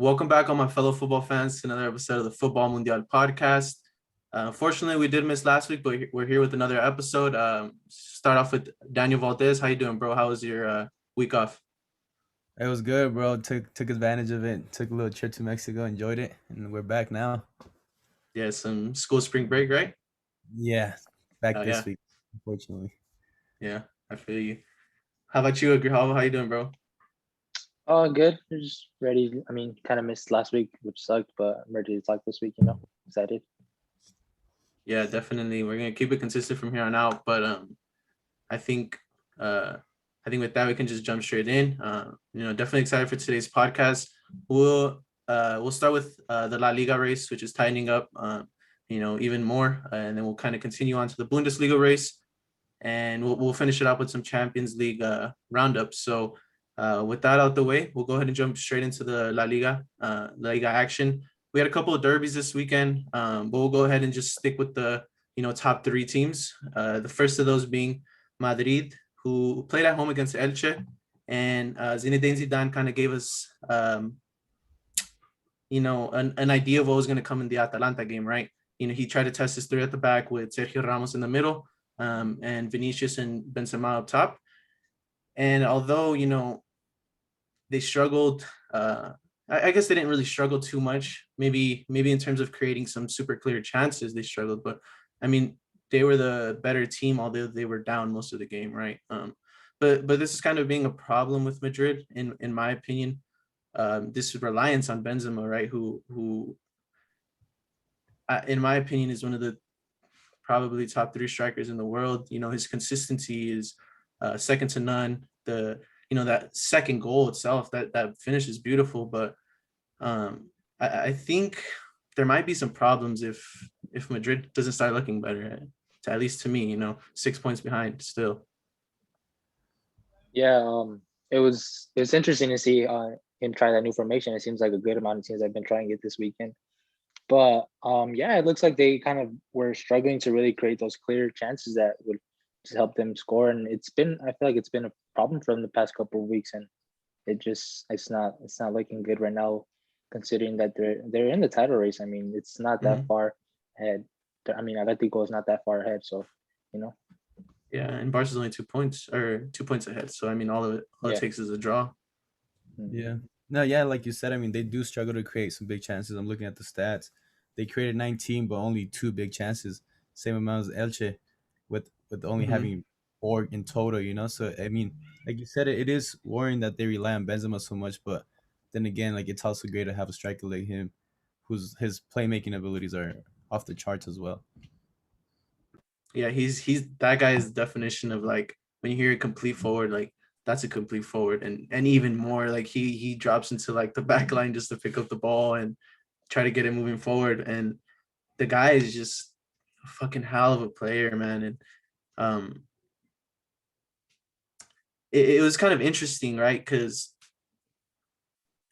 Welcome back, all my fellow football fans, to another episode of the Football Mundial podcast. Unfortunately, we did miss last week, but we're here with another episode. Start off with Daniel Valdez. How you doing, bro? How was your week off? It was good, bro. Took advantage of it. Took a little trip to Mexico, enjoyed it, and we're back now. Yeah, some school spring break, right? Yeah, back Oh this yeah, week, unfortunately. yeah. I feel you. How about you, Agri? How you doing, bro? Oh, good. We're just ready. I mean, kind of missed last week, which sucked, but I'm ready to talk this week. Excited. Yeah, definitely. We're gonna keep it consistent from here on out. But I think uh, I think with that we can just jump straight in. Definitely excited for today's podcast. We'll start with the La Liga race, which is tightening up. Even more, and then we'll kind of continue on to the Bundesliga race, and we'll finish it up with some Champions League roundups. So. With that out the way, we'll go ahead and jump straight into the La Liga action. We had a couple of derbies this weekend, but we'll go ahead and just stick with the top three teams. The first of those being Madrid, who played at home against Elche, and Zinedine Zidane kind of gave us an idea of what was going to come in the Atalanta game, right? He tried to test his three at the back with Sergio Ramos in the middle, and Vinicius and Benzema up top. And although they struggled. I guess they didn't really struggle too much. Maybe in terms of creating some super clear chances, they struggled. But I mean, they were the better team, although they were down most of the game, right? But this is kind of being a problem with Madrid, in my opinion. This reliance on Benzema, right? Who in my opinion, is one of the probably top three strikers in the world. His consistency is second to none. That second goal itself, that finish is beautiful, but I think there might be some problems if Madrid doesn't start looking better. At least to me, 6 points behind still. Yeah. It was interesting to see him try that new formation. It seems like a good amount of teams have been trying it this weekend. But yeah, it looks like they kind of were struggling to really create those clear chances that would just help them score. And I feel like it's been a problem for them the past couple of weeks, and it's not looking good right now, considering that they're in the title race. I mean, it's not that Mm-hmm. far ahead. I mean, Atletico is not that far ahead, so you know, Yeah, and Barca's only 2 points or 2 points ahead. So I mean, all it yeah. takes is a draw. Mhm. Yeah. No, yeah, like you said, I mean, they do struggle to create some big chances. I'm looking at the stats. They created 19, but only two big chances, same amount as Elche, with only Mm-hmm. having four in total. So I mean, like you said, it is worrying that they rely on Benzema so much, but then again, like it's also great to have a striker like him, whose his playmaking abilities are off the charts as well. Yeah, he's that guy's definition of, like, when you hear a complete forward, like that's a complete forward, and even more, like he drops into like the back line just to pick up the ball and try to get it moving forward. And the guy is just a fucking hell of a player, man. And um it was kind of interesting, right? Because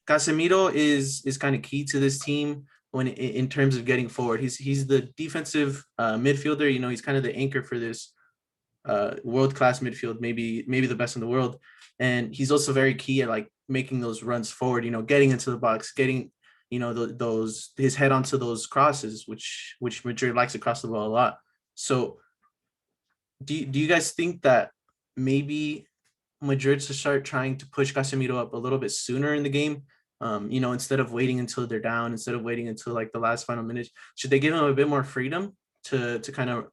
Casemiro is kind of key to this team when in terms of getting forward. He's the defensive midfielder. He's kind of the anchor for this world class midfield, maybe the best in the world. And he's also very key at like making those runs forward. Getting into the box, getting those his head onto those crosses, which Madrid likes to cross the ball a lot. So do you guys think that maybe Madrid should start trying to push Casemiro up a little bit sooner in the game? Instead of waiting until they're down, instead of waiting until like the last final minute, should they give him a bit more freedom to kind of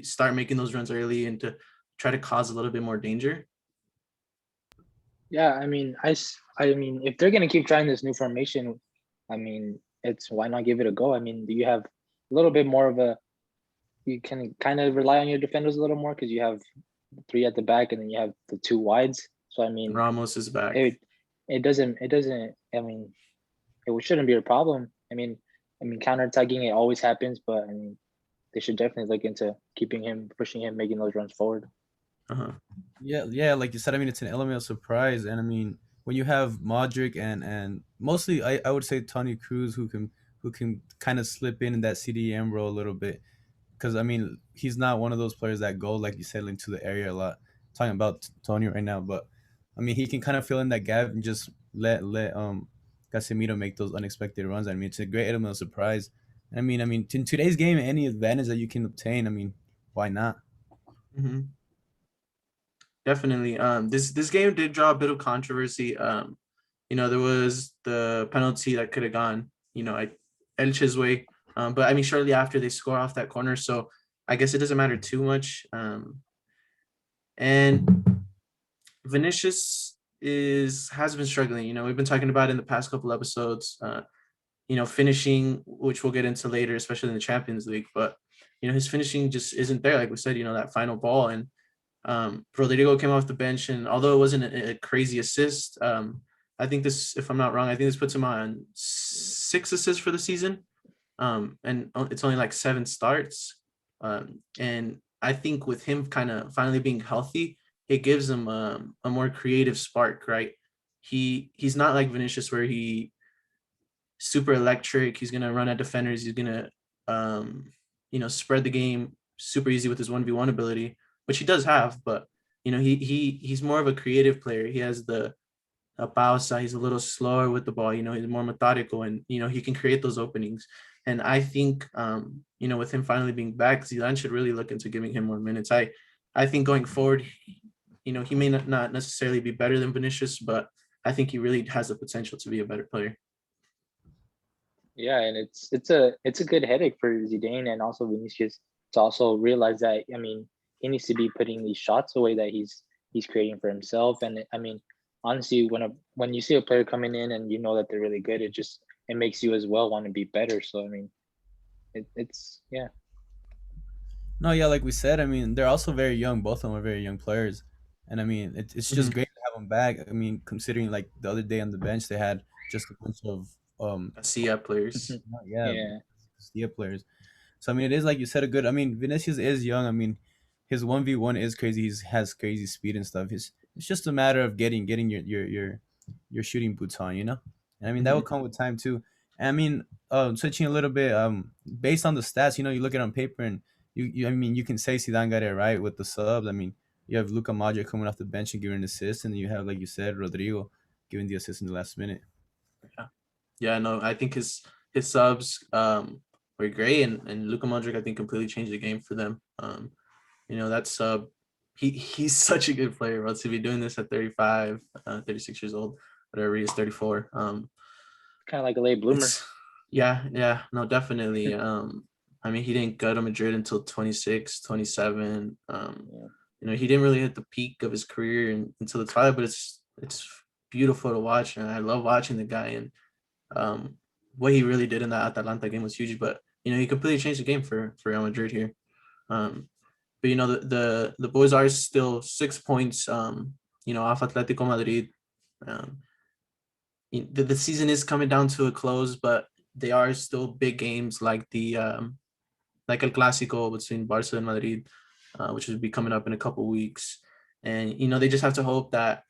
start making those runs early and to try to cause a little bit more danger? Yeah, I mean, I mean, if they're gonna keep trying this new formation, I mean, it's why not give it a go? I mean, do you have a little bit more of a you can kind of rely on your defenders a little more because you have three at the back and then you have the two wides. So I And mean, Ramos is back. it doesn't. I mean, it shouldn't be a problem. I mean, counterattacking it always happens, but I mean, they should definitely look into keeping him, pushing him, making those runs forward. Uh-huh. Yeah, yeah, like you said, I mean, it's an element of surprise, and I mean, when you have Modric and mostly, I would say Tony Cruz, who can kind of slip in that CDM role a little bit, because I mean, he's not one of those players that go like you said into the area a lot. Talking about Tony right now, but I mean, he can kind of fill in that gap and just let Casemiro make those unexpected runs. I mean, it's a great element of surprise. I mean, in today's game, any advantage that you can obtain, I mean, why not? Mhm. Definitely. This game did draw a bit of controversy. There was the penalty that could have gone, Elche's way. But I mean, shortly after they score off that corner, so I guess it doesn't matter too much. And Vinicius is has been struggling. We've been talking about it in the past couple episodes. Finishing, which we'll get into later, especially in the Champions League. But his finishing just isn't there. Like we said, that final ball, and Rodrigo came off the bench, and although it wasn't a crazy assist, I think this, if I'm not wrong, I think this puts him on 6 assists for the season, and it's only like 7 starts, and I think with him kind of finally being healthy, it gives him a more creative spark, right? He's not like Vinicius where he super electric. He's gonna run at defenders. He's gonna spread the game super easy with his 1v1 ability, which he does have, but he's more of a creative player. He has the a pausa. He's a little slower with the ball. He's more methodical, and he can create those openings. And I think with him finally being back, Zidane should really look into giving him more minutes. I think going forward, he may not necessarily be better than Vinicius, but I think he really has the potential to be a better player. Yeah, and it's a good headache for Zidane and also Vinicius to also realize that, I mean, he needs to be putting these shots away that he's creating for himself. And I mean, honestly, when you see a player coming in and you know that they're really good, it makes you as well want to be better. So I mean, it's yeah. No, yeah, like we said, I mean, they're also very young. Both of them are very young players, and I mean, it's just Mhm. great to have them back. I mean, considering like the other day on the bench, they had just a bunch of Casilla players. yeah, Yeah. Castilla players. So I mean, it is like you said, a good. I mean, Vinicius is young. I mean, his 1v1 is crazy. He has crazy speed and stuff. It's just a matter of getting your shooting boots on, you know. And I mean, that will Mhm. come with time too. And I mean, switching a little bit, based on the stats, you look at it on paper and I mean, you can say Zidane got it right with the subs. I mean, you have Luka Modric coming off the bench and giving an assist, and then you have, like you said, Rodrigo giving the assist in the last minute. Yeah. Yeah, no, I think his subs were great, and Luka Modric I think completely changed the game for them. That sub, he's such a good player, bro. To be doing this at 35, 36 years old, whatever he is, 34. Kind of like a late bloomer. It's yeah, no, definitely. I mean, he didn't go to Madrid until 26, 27. Yeah. He didn't really hit the peak of his career until the twilight, but it's beautiful to watch, and I love watching the guy. And um, what he really did in that Atalanta game was huge. But he completely changed the game for Real Madrid here. But the boys are still 6 points, off Atletico Madrid. Um, the season is coming down to a close, but they are still big games like the like El Clásico between Barca and Madrid, which will be coming up in a couple weeks. And they just have to hope that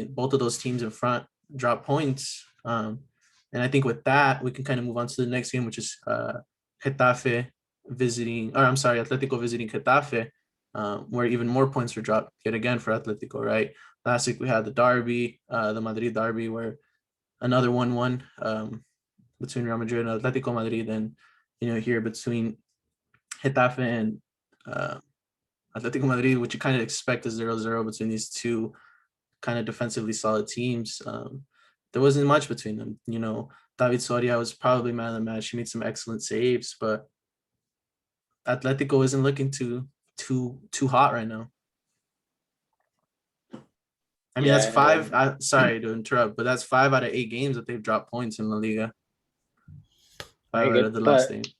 both of those teams in front drop points. And I think with that, we can kind of move on to the next game, which is Getafe visiting, or I'm sorry, Atletico visiting Getafe, where even more points were dropped yet again for Atletico, right? Last week we had the derby, the Madrid derby, where another 1-1 between Real Madrid and Atletico Madrid, and here between Getafe and uh, Atletico Madrid, which you kind of expect is 0-0 between these two kind of defensively solid teams. There wasn't much between them. David Soria was probably man of the match. He made some excellent saves, but Atletico isn't looking too hot right now. I mean, that's Yeah. five. Sorry to interrupt, but that's 5 out of 8 games that they've dropped points in La Liga. Very 5 out good. of the last But 8.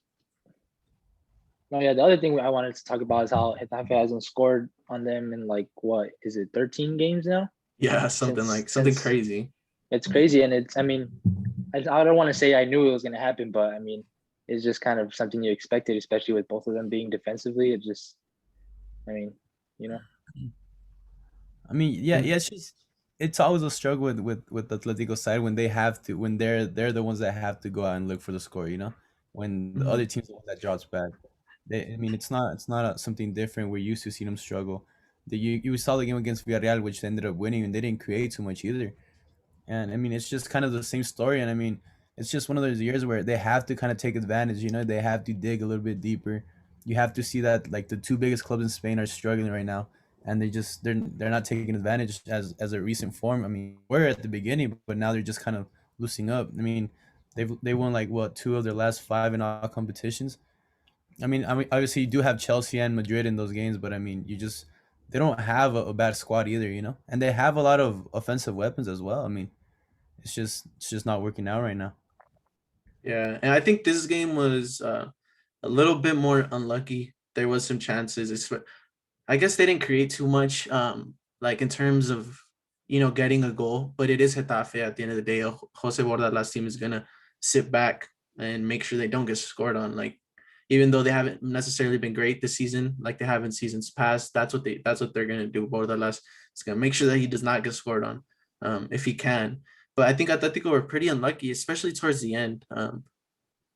no, yeah, the other thing I wanted to talk about is how Getafe hasn't scored on them in like what is it, 13 games now? Yeah, something Since crazy. it's crazy, and I mean, I don't want to say I knew it was gonna happen, but I mean, it's just kind of something you expected, especially with both of them being defensively. It just, I mean, you know. I mean, yeah, it's always a struggle with the Atletico side when they have to when they're the ones that have to go out and look for the score. When the other Mhm. team's the one that drops back. I mean, it's not something different. We're used to seeing them struggle. You saw the game against Villarreal, which they ended up winning, and they didn't create too much either. And I mean, it's just kind of the same story. And I mean, it's just one of those years where they have to kind of take advantage. You know, they have to dig a little bit deeper. You have to see that like the two biggest clubs in Spain are struggling right now, and they're not taking advantage as a recent form. I mean, we're at the beginning, but now they're just kind of loosening up. I mean, they won like what, two of their last five in all competitions. I mean, obviously you do have Chelsea and Madrid in those games, but I mean, they don't have a bad squad either, you know, and they have a lot of offensive weapons as well. I mean, it's just not working out right now. Yeah, and I think this game was a little bit more unlucky. There was some chances. I guess they didn't create too much, like in terms of getting a goal. But it is Getafe at the end of the day. Jose Bordalás team is gonna sit back and make sure they don't get scored on. Like even though they haven't necessarily been great this season, like they have in seasons past, that's what they're gonna do. Bordalás is gonna make sure that he does not get scored on, if he can. But I think Atletico were pretty unlucky, especially towards the end.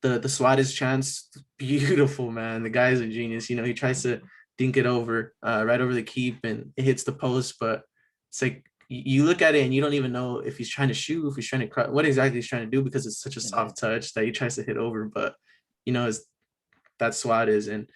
The Suarez chance, beautiful, man. The guy is a genius. He tries to dink it over, right over the keep, and it hits the post. But it's like you look at it and you don't even know if he's trying to shoot, if he's trying to what exactly he's trying to do, because it's such a soft touch that he tries to hit over. But it's that's Suarez, and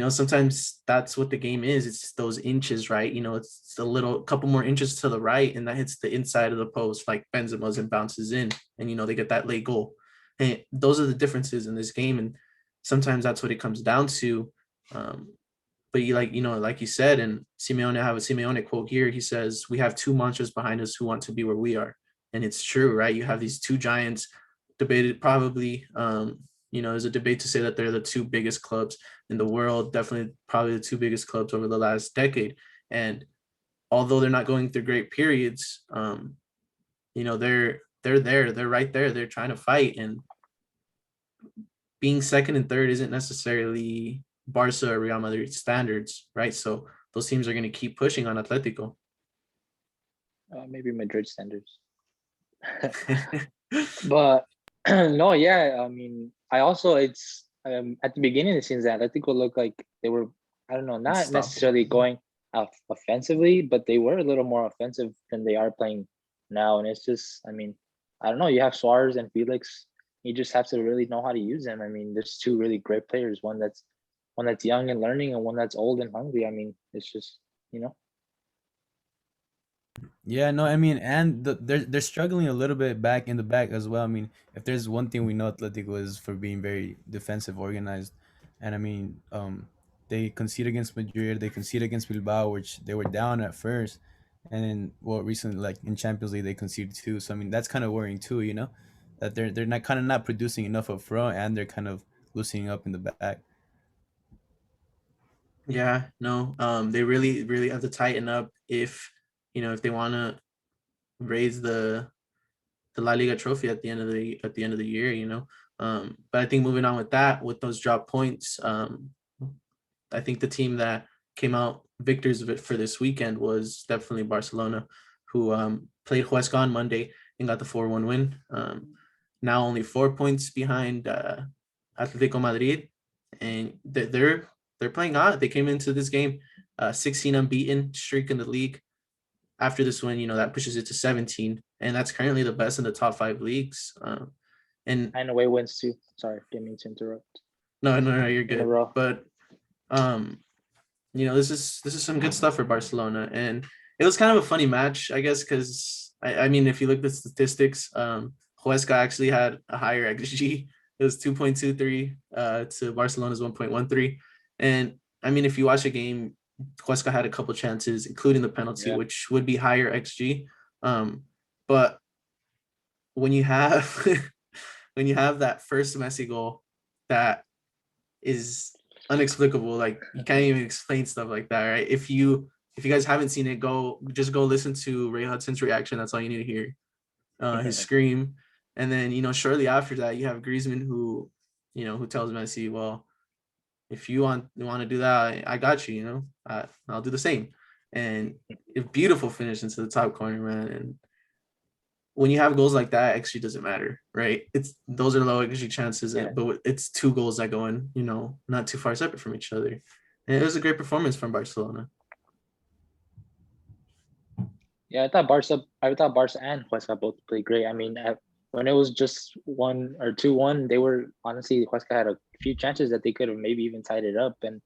sometimes that's what the game is. It's those inches, right? It's a little couple more inches to the right, and that hits the inside of the post like Benzema's and bounces in, and they get that late goal. And those are the differences in this game, and sometimes that's what it comes down to. But like you said, and Simeone, I have a Simeone quote here. He says, "We have two monsters behind us who want to be where we are," and it's true, right? You have these two giants, debated probably. There's a debate to say that they're the two biggest clubs in the world, definitely probably the two biggest clubs over the last decade. And although they're not going through great periods, they're there, they're right there, they're trying to fight. And being second and third isn't necessarily Barca or Real Madrid standards, right? So those teams are going to keep pushing on Atletico. Maybe Madrid standards. But no, yeah. I mean, I also it's at the beginning it seems that Atletico looked like they were, I don't know, not necessarily going offensively, but they were a little more offensive than they are playing now. And it's just, I mean, I don't know. You have Suarez and Felix. You just have to really know how to use them. I mean, there's two really great players. One that's young and learning, and one that's old and hungry. I mean, it's just, you know. Yeah, no, I mean, and they're struggling a little bit back in the back as well. I mean, if there's one thing we know Atletico is for being very defensive organized, and I mean, they concede against Madrid, they concede against Bilbao, which they were down at first, and then well, recently like in Champions League they conceded two. So I mean, that's kind of worrying too, you know, that they're not kind of not producing enough up front, and they're kind of loosening up in the back. Yeah, no, they really, really have to tighten up if they want to raise the La Liga trophy at the end of the year. But I think moving on with that, with those drop points, I think the team that came out victors of it for this weekend was definitely Barcelona, who played Huesca on Monday and got the 4-1 win. Now only 4 points behind Atletico Madrid, and they're playing hot. They came into this game 16 unbeaten streak in the league. After this win, that pushes it to 17, and that's currently the best in the top five leagues. And away wins too. Sorry, didn't mean to interrupt. No, you're In a good. row. But this is some good stuff for Barcelona, and it was kind of a funny match, I guess, because I mean, if you look at the statistics, Huesca actually had a higher XG. It was 2.23 to Barcelona's 1.13, and I mean, if you watch a game, Huesca had a couple chances, including the penalty, which would be higher XG. But when you have when you have that first Messi goal, that is inexplicable. Like you can't even explain stuff like that, right? If you guys haven't seen it, just go listen to Ray Hudson's reaction. That's all you need to hear. His scream, and then shortly after that, you have Griezmann who tells Messi, "Well, if you want to do that, I got you. I'll do the same." And a beautiful finish into the top corner, man. And when you have goals like that, XG doesn't matter, right? Those are low XG chances, but it's two goals that go in, not too far separate from each other. And it was a great performance from Barcelona. Yeah, I thought Barca and Huesca both played great. I mean, when it was just 1 or 2-1, they were honestly Huesca had a few chances that they could have maybe even tied it up, and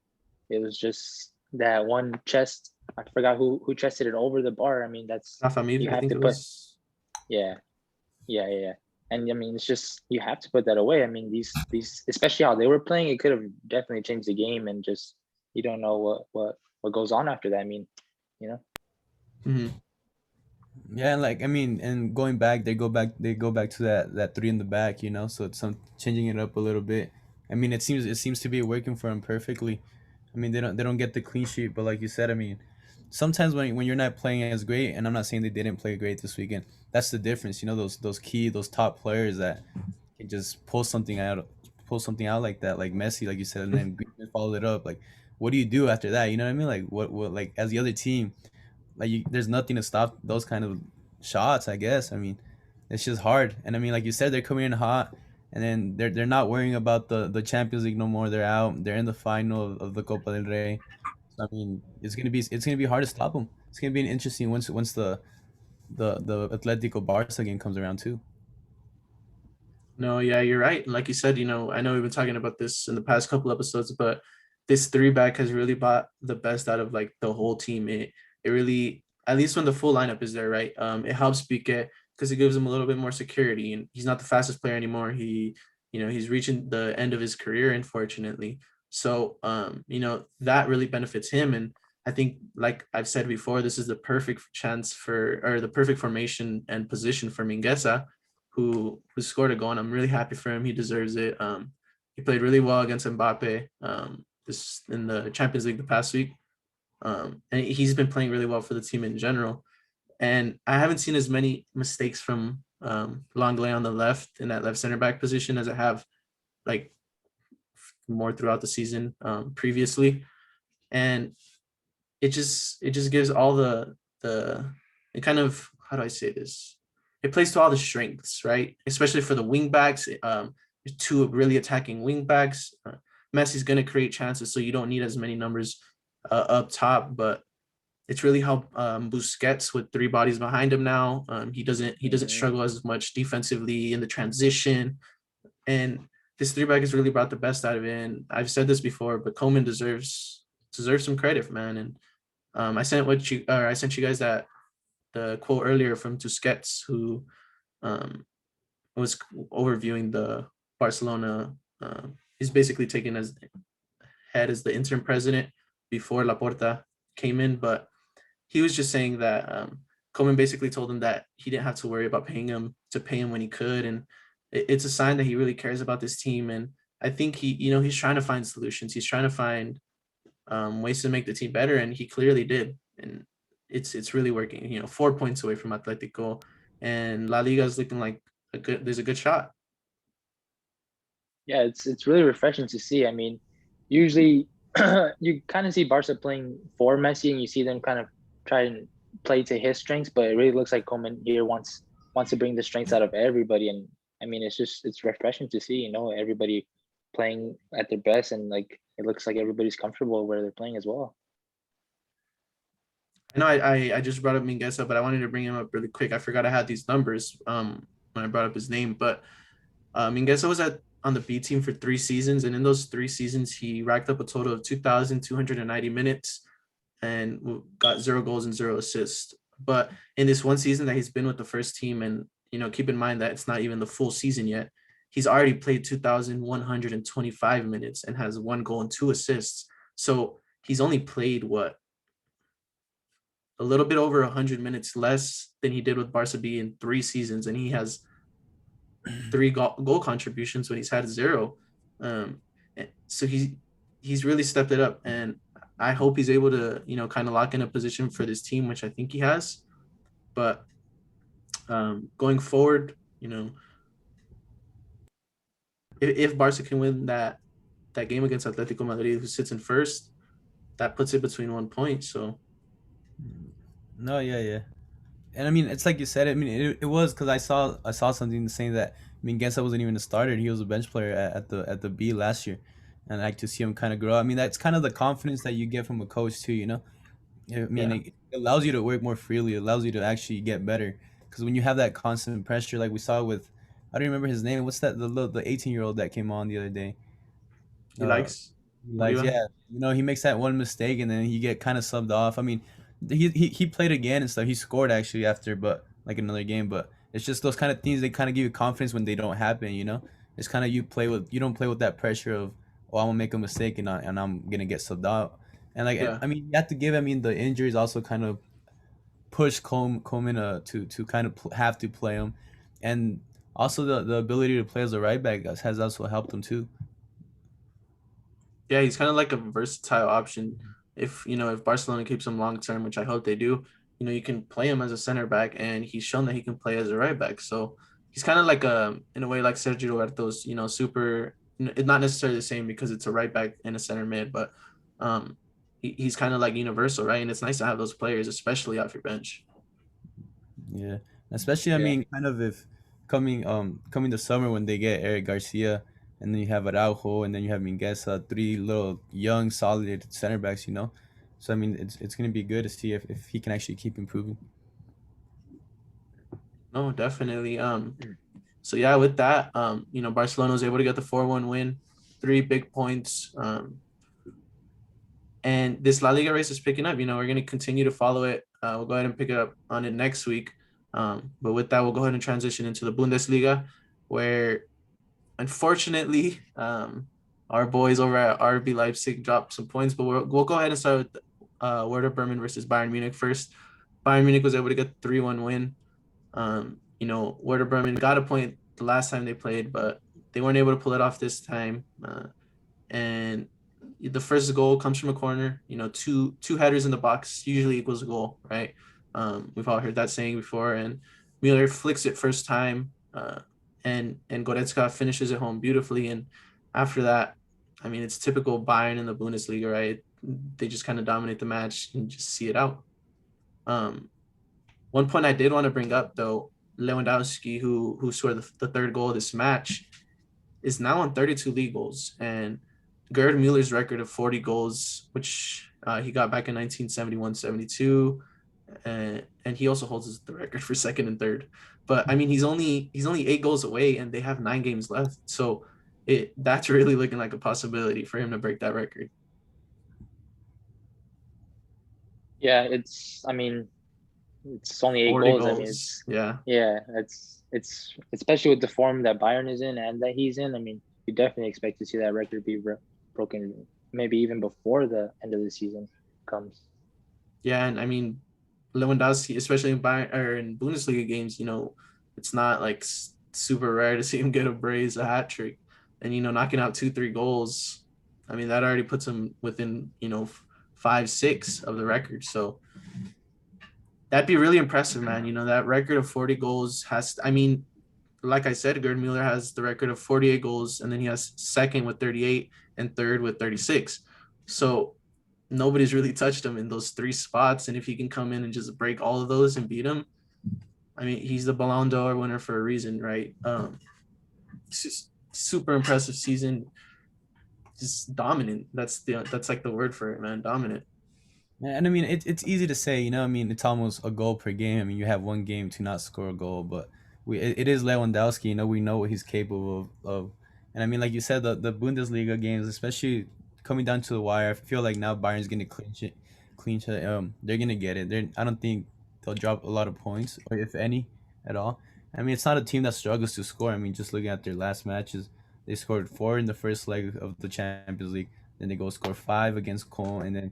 it was just that one chest. I forgot who chested it over the bar. I mean, that's Rafa Mir, you I have think to it put. was. Yeah, yeah. And I mean, it's just you have to put that away. I mean, these especially how they were playing, it could have definitely changed the game, and just you don't know what goes on after that. I mean, you know. Mhm. Yeah, and like I mean, and going back, they go back to that three in the back, you know. So it's some changing it up a little bit. I mean, it seems to be working for them perfectly. I mean, they don't get the clean sheet, but like you said, I mean, sometimes when you're not playing as great, and I'm not saying they didn't play great this weekend. That's the difference, you know. Those top players that can just pull something out like that, like Messi, like you said, and then Griezmann followed it up. Like, what do you do after that? You know what I mean? Like, what like as the other team, like there's nothing to stop those kind of shots. I guess. I mean, it's just hard. And I mean, like you said, they're coming in hot, and then they're not worrying about the Champions League no more. They're out. They're in the final of the Copa del Rey. So I mean, it's gonna be hard to stop them. It's gonna be an interesting once the Atletico Barca game comes around too. No, yeah, you're right. Like you said, I know we've been talking about this in the past couple episodes, but this three back has really brought the best out of like the whole team. It really, at least when the full lineup is there, right? It helps Pique because it gives him a little bit more security, and he's not the fastest player anymore. He's reaching the end of his career, unfortunately. So, that really benefits him, and I think, like I've said before, this is the perfect chance for, or the perfect formation and position for Mingueza, who scored a goal, and I'm really happy for him. He deserves it. He played really well against Mbappe this in the Champions League the past week, and he's been playing really well for the team in general. And I haven't seen as many mistakes from Longley on the left in that left center back position as I have like more throughout the season previously, and it just gives all the it kind of, how do I say this? It plays to all the strengths, right? Especially for the wing backs. Two really attacking wing backs. Messi's going to create chances, so you don't need as many numbers up top. But it's really helped Busquets with three bodies behind him now. He doesn't Mhm. struggle as much defensively in the transition, and this three back has really brought the best out of it. And I've said this before, but Coleman deserves some credit, man. And I sent you guys that the quote earlier from Tusquets, who um, was overviewing the Barcelona. He's basically taken as head as the interim president before Laporta came in, but he was just saying that Coleman basically told him that he didn't have to worry about pay him when he could, and it's a sign that he really cares about this team. And I think he's trying to find solutions. He's trying to find ways to make the team better, and he clearly did. And it's really working. 4 points away from Atletico, and La Liga is looking like there's a good shot. Yeah, it's really refreshing to see. I mean, usually you kind of see Barca playing for Messi, and you see them kind of try and play to his strengths. But it really looks like Coleman here wants to bring the strengths out of everybody, and I mean, it's refreshing to see. Everybody playing at their best, and like it looks like everybody's comfortable where they're playing as well. I know I just brought up Mingueza, but I wanted to bring him up really quick. I forgot I had these numbers when I brought up his name, but Mingueza was on the B team for 3 seasons, and in those 3 seasons, he racked up a total of 2,290 minutes and got 0 goals and 0 assists. But in this one season that he's been with the first team, and keep in mind that it's not even the full season yet, he's already played 2,125 minutes and has 1 goal and 2 assists. So he's only played a little bit over 100 minutes less than he did with Barca B in 3 seasons, and he has three goal contributions when he's had zero. So he's really stepped it up, and I hope he's able to kind of lock in a position for this team, which I think he has. But going forward, if Barca can win that game against Atletico Madrid, who sits in first, that puts it between 1 point. So No, yeah, yeah. And I mean, it's like you said. I mean, it was because I saw something saying that. I mean, Gensel wasn't even a starter. He was a bench player at the B last year, and I like to see him kind of grow. I mean, that's kind of the confidence that you get from a coach too. I mean, Yeah, it allows you to work more freely. It allows you to actually get better. Because when you have that constant pressure, like we saw with, I don't remember his name. What's that? The 18-year-old that came on the other day. he Uh, likes like Oliva. yeah, he makes that one mistake and then he get kind of subbed off. I mean, he played again and stuff. He scored actually after, but like another game. But it's just those kind of things. They kind of give you confidence when they don't happen. It's kind of you don't play with that pressure of, oh, I'm gonna make a mistake and I'm gonna get subbed out. And like Yeah. I mean, you have to give. I mean, the injuries also kind of push Coleman to kind of have to play him, and also the ability to play as a right back has also helped him too. Yeah, he's kind of like a versatile option. If Barcelona keeps him long term, which I hope they do, you can play him as a center back, and he's shown that he can play as a right back. So he's kind of like in a way like Sergio Roberto's, super. It's not necessarily the same because it's a right back and a center mid, but um, he's kind of like universal, right? And it's nice to have those players, especially off your bench. Yeah, especially I Yeah. mean, kind of if coming the summer when they get Eric Garcia, and then you have Araujo, and then you have Mingueza, three little young solid center backs. So I mean, it's gonna be good to see if he can actually keep improving. No, definitely. So yeah, with that, Barcelona was able to get the 4-1 win, 3 big points. And this La Liga race is picking up. We're going to continue to follow it. We'll go ahead and pick it up on it next week. But with that, we'll go ahead and transition into the Bundesliga, where unfortunately, our boys over at RB Leipzig dropped some points. But we'll go ahead and start with Werder Bremen versus Bayern Munich first. Bayern Munich was able to get the 3-1 win. Werder Bremen got a point the last time they played, but they weren't able to pull it off this time. And the first goal comes from a corner. Two headers in the box usually equals a goal, right? We've all heard that saying before. And Mueller flicks it first time, and Goretzka finishes it home beautifully. And after that, I mean, it's typical Bayern in the Bundesliga, right? They just kind of dominate the match and just see it out. Um, One point I did want to bring up though, Lewandowski, who scored the third goal of this match, is now on 32 league goals, and Gerd Muller's record of 40 goals, which he got back in 1971-72, and he also holds the record for second and third. But I mean, he's only 8 goals away, and they have 9 games left, so that's really looking like a possibility for him to break that record. Yeah, I mean, it's only 40 8 goals. I mean, goals, yeah. it's especially with the form that Bayern is in and that he's in. I mean, you definitely expect to see that record be broken, maybe even before the end of the season comes. Yeah, and I mean, Lewandowski, especially in Bayern or in Bundesliga games, it's not like super rare to see him get a brace, a hat trick, and knocking out 2-3 goals. I mean, that already puts him within 5-6 of the record. So that'd be really impressive, man. That record of 40 goals has. I mean, like I said, Gerd Mueller has the record of 48 goals, and then he has second with 38 and third with 36. So nobody's really touched him in those 3 spots. And if he can come in and just break all of those and beat him, I mean, he's the Ballon d'Or winner for a reason, right? It's just super impressive season, just dominant. That's like the word for it, man. Dominant. And I mean, it's easy to say, I mean, it's almost a goal per game. I mean, you have one game to not score a goal, but it is Lewandowski. We know what he's capable of. And I mean, like you said, the Bundesliga games, especially coming down to the wire, I feel like now Bayern's gonna clinch it, clinch it. They're gonna get it. I don't think they'll drop a lot of points, or if any, at all. I mean, it's not a team that struggles to score. I mean, just looking at their last matches, they scored 4 in the first leg of the Champions League. Then they go score 5 against Cologne, and then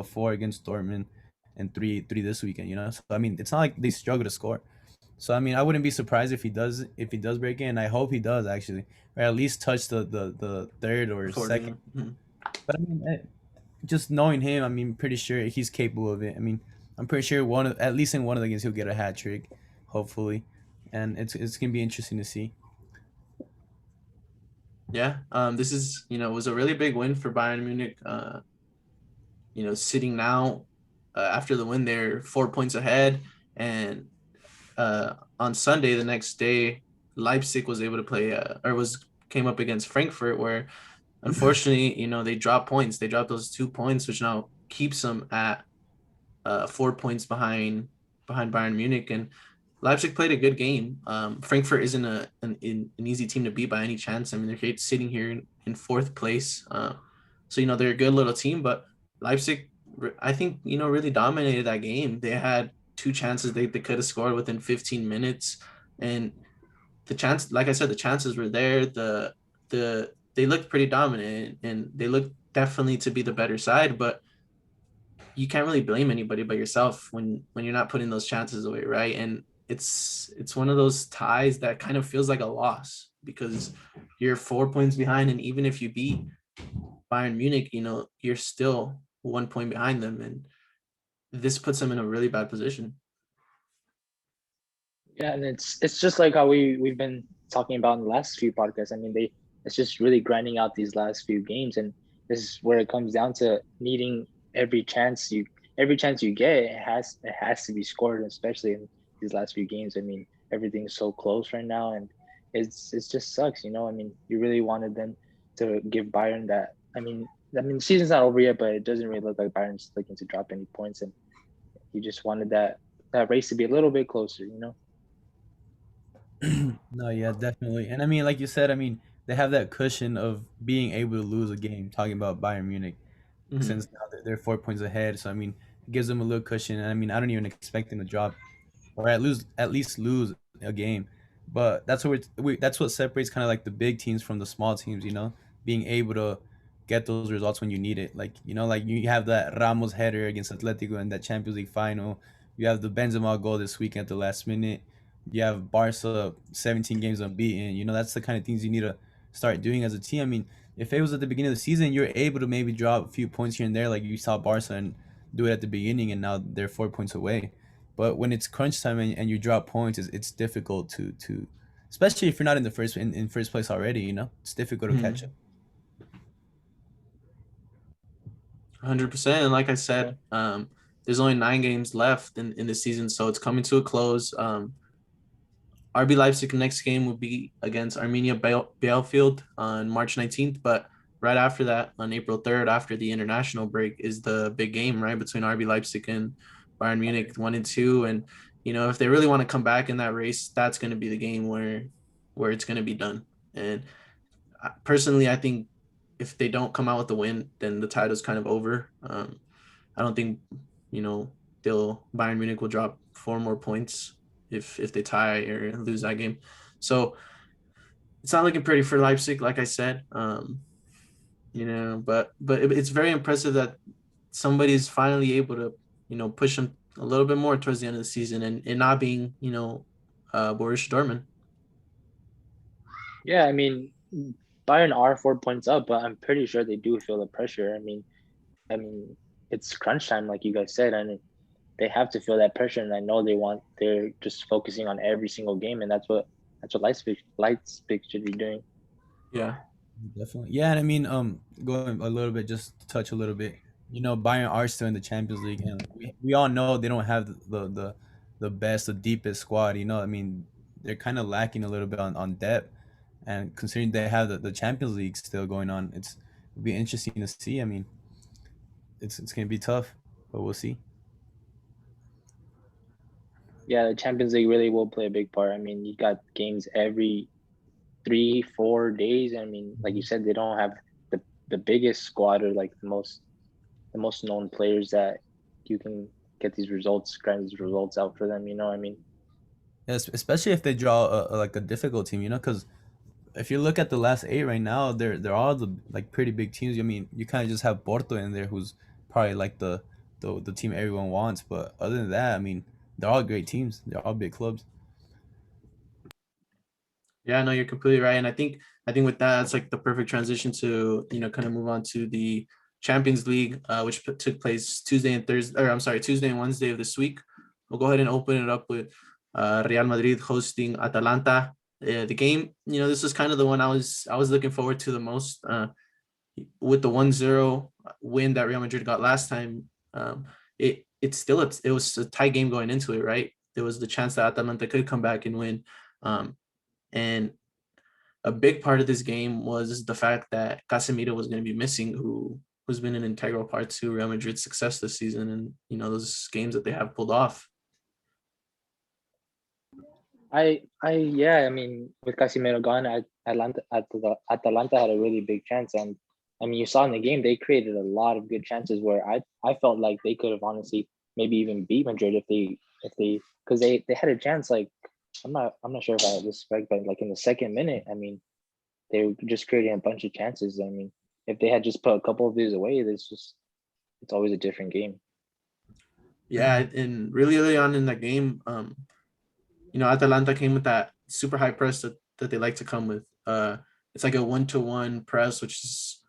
4 against Dortmund, and three this weekend. So I mean, it's not like they struggle to score. So I mean, I wouldn't be surprised if he does break it, and I hope he does actually, or at least touch the third or second. Mhm. But I mean, just knowing him, I mean, pretty sure he's capable of it. I mean, I'm pretty sure at least in one of the games he'll get a hat trick, hopefully, and it's gonna be interesting to see. Yeah. This is was a really big win for Bayern Munich. Sitting now after the win, they're 4 points ahead, and on Sunday, the next day, Leipzig was able to play came up against Frankfurt, where unfortunately, they dropped points. They dropped those 2 points, which now keeps them at 4 points behind Bayern Munich, and Leipzig played a good game. Frankfurt isn't an easy team to beat by any chance. I mean, they're sitting here in fourth place, so they're a good little team. But Leipzig, I think, really dominated that game. They had two chances they could have scored within 15 minutes, and like I said, the chances were there. They looked pretty dominant, and they looked definitely to be the better side, but you can't really blame anybody but yourself when you're not putting those chances away, right? And it's one of those ties that kind of feels like a loss because you're 4 points behind, and even if you beat Bayern Munich, you're still 1 point behind them, and this puts them in a really bad position. Yeah, and it's just like how we've been talking about in the last few podcasts. I mean, it's just really grinding out these last few games, and this is where it comes down to needing every chance you get. It has to be scored, especially in these last few games. I mean, everything's so close right now, and it's just sucks. I mean, you really wanted them to give Bayern that. I mean, the season's not over yet, but it doesn't really look like Bayern's looking to drop any points, and you just wanted that race to be a little bit closer. No, yeah, definitely. And I mean, like you said, I mean, they have that cushion of being able to lose a game. Talking about Bayern Munich, Mhm. since now they're 4 points ahead, so I mean, it gives them a little cushion. And I mean, I don't even expect them to drop or at least lose a game. But that's that's what separates kind of like the big teams from the small teams. Being able to get those results when you need it. Like like you have that Ramos header against Atletico in that Champions League final. You have the Benzema goal this week at the last minute. You have Barca 17 games unbeaten. That's the kind of things you need to start doing as a team. I mean, if it was at the beginning of the season, you're able to maybe drop a few points here and there, like you saw Barca and do it at the beginning, and now they're 4 points away. But when it's crunch time and you drop points, it's difficult to especially if you're not in the in first place already. It's difficult to catch up. Mhm. 100%. And like I Yeah. said, there's only 9 games left in the season, so it's coming to a close. RB Leipzig next game will be against Arminia Bielefeld on March 19th, but right after that, on April 3rd, after the international break, is the big game, right, between RB Leipzig and Bayern Munich 1 and 2. And if they really want to come back in that race, that's going to be the game where it's going to be done. And personally, I think if they don't come out with the win, then the title's kind of over. I don't think Bayern Munich will drop 4 more points if they tie or lose that game. So it's not looking pretty for Leipzig, like I said. But it's very impressive that somebody's finally able to push them a little bit more towards the end of the season, and not being Borussia Dortmund. Yeah, I mean, Bayern are 4 points up, but I'm pretty sure they do feel the pressure. I mean, it's crunch time, like you guys said, and they have to feel that pressure. And I know they're just focusing on every single game, and that's what Leipzig should be doing. Yeah. Definitely. Yeah, and I mean, going a little bit, just to touch a little bit. Bayern are still in the Champions League, and we all know they don't have the best, the deepest squad. I mean, they're kind of lacking a little bit on depth, and considering they have the Champions League still going on, it'll be interesting to see. I mean, it's gonna be tough, but we'll see. Yeah, the Champions League really will play a big part. I mean, you got games every 3-4 days. I mean, like you said, they don't have the biggest squad or like the most known players that you can get grind these results out for them. I mean, Yes, especially if they draw like a difficult team. Because if you look at the last 8 right now, they're all the like pretty big teams. I mean, you kind of just have Porto in there, who's probably like the team everyone wants. But other than that, I mean, they're all great teams. They're all big clubs. Yeah, no, you're completely right. And I think with that, it's like the perfect transition to, kind of move on to the Champions League, which took place Tuesday and Thursday, or I'm sorry, Tuesday and Wednesday of this week. We'll go ahead and open it up with Real Madrid hosting Atalanta. The game, this is kind of the one I was looking forward to the most. With the 1-0 win that Real Madrid got last time, it was a tight game going into it, right? There was the chance that Atalanta could come back and win. And a big part of this game was the fact that Casemiro was going to be missing, who who's been an integral part to Real Madrid's success this season, and those games that they have pulled off. Yeah, I mean, with Casemiro gone, Atalanta had a really big chance, and I mean, you saw in the game they created a lot of good chances where I felt like they could have honestly maybe even beat Madrid if they because they had a chance. Like I'm not sure if I had this correct, but like in the second minute, I mean, they were just creating a bunch of chances. I mean, if they had just put a couple of these away, it's always a different game. Yeah, and really early on in that game, Atalanta came with that super high press that they like to come with. It's like a 1-to-1 press, which is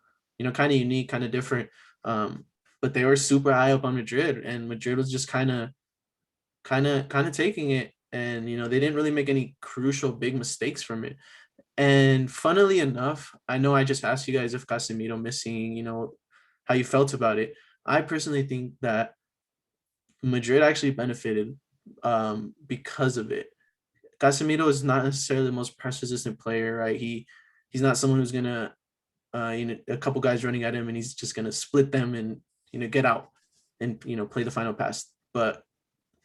kind of unique, kind of different. But they were super high up on Madrid, and Madrid was just kind of taking it, and they didn't really make any crucial big mistakes from it. And funnily enough, I know I just asked you guys if Casemiro missing, how you felt about it. I personally think that Madrid actually benefited because of it. Casemiro is not necessarily the most press resistant player, right? He's not someone who's gonna a couple guys running at him and he's just gonna split them and get out and play the final pass. But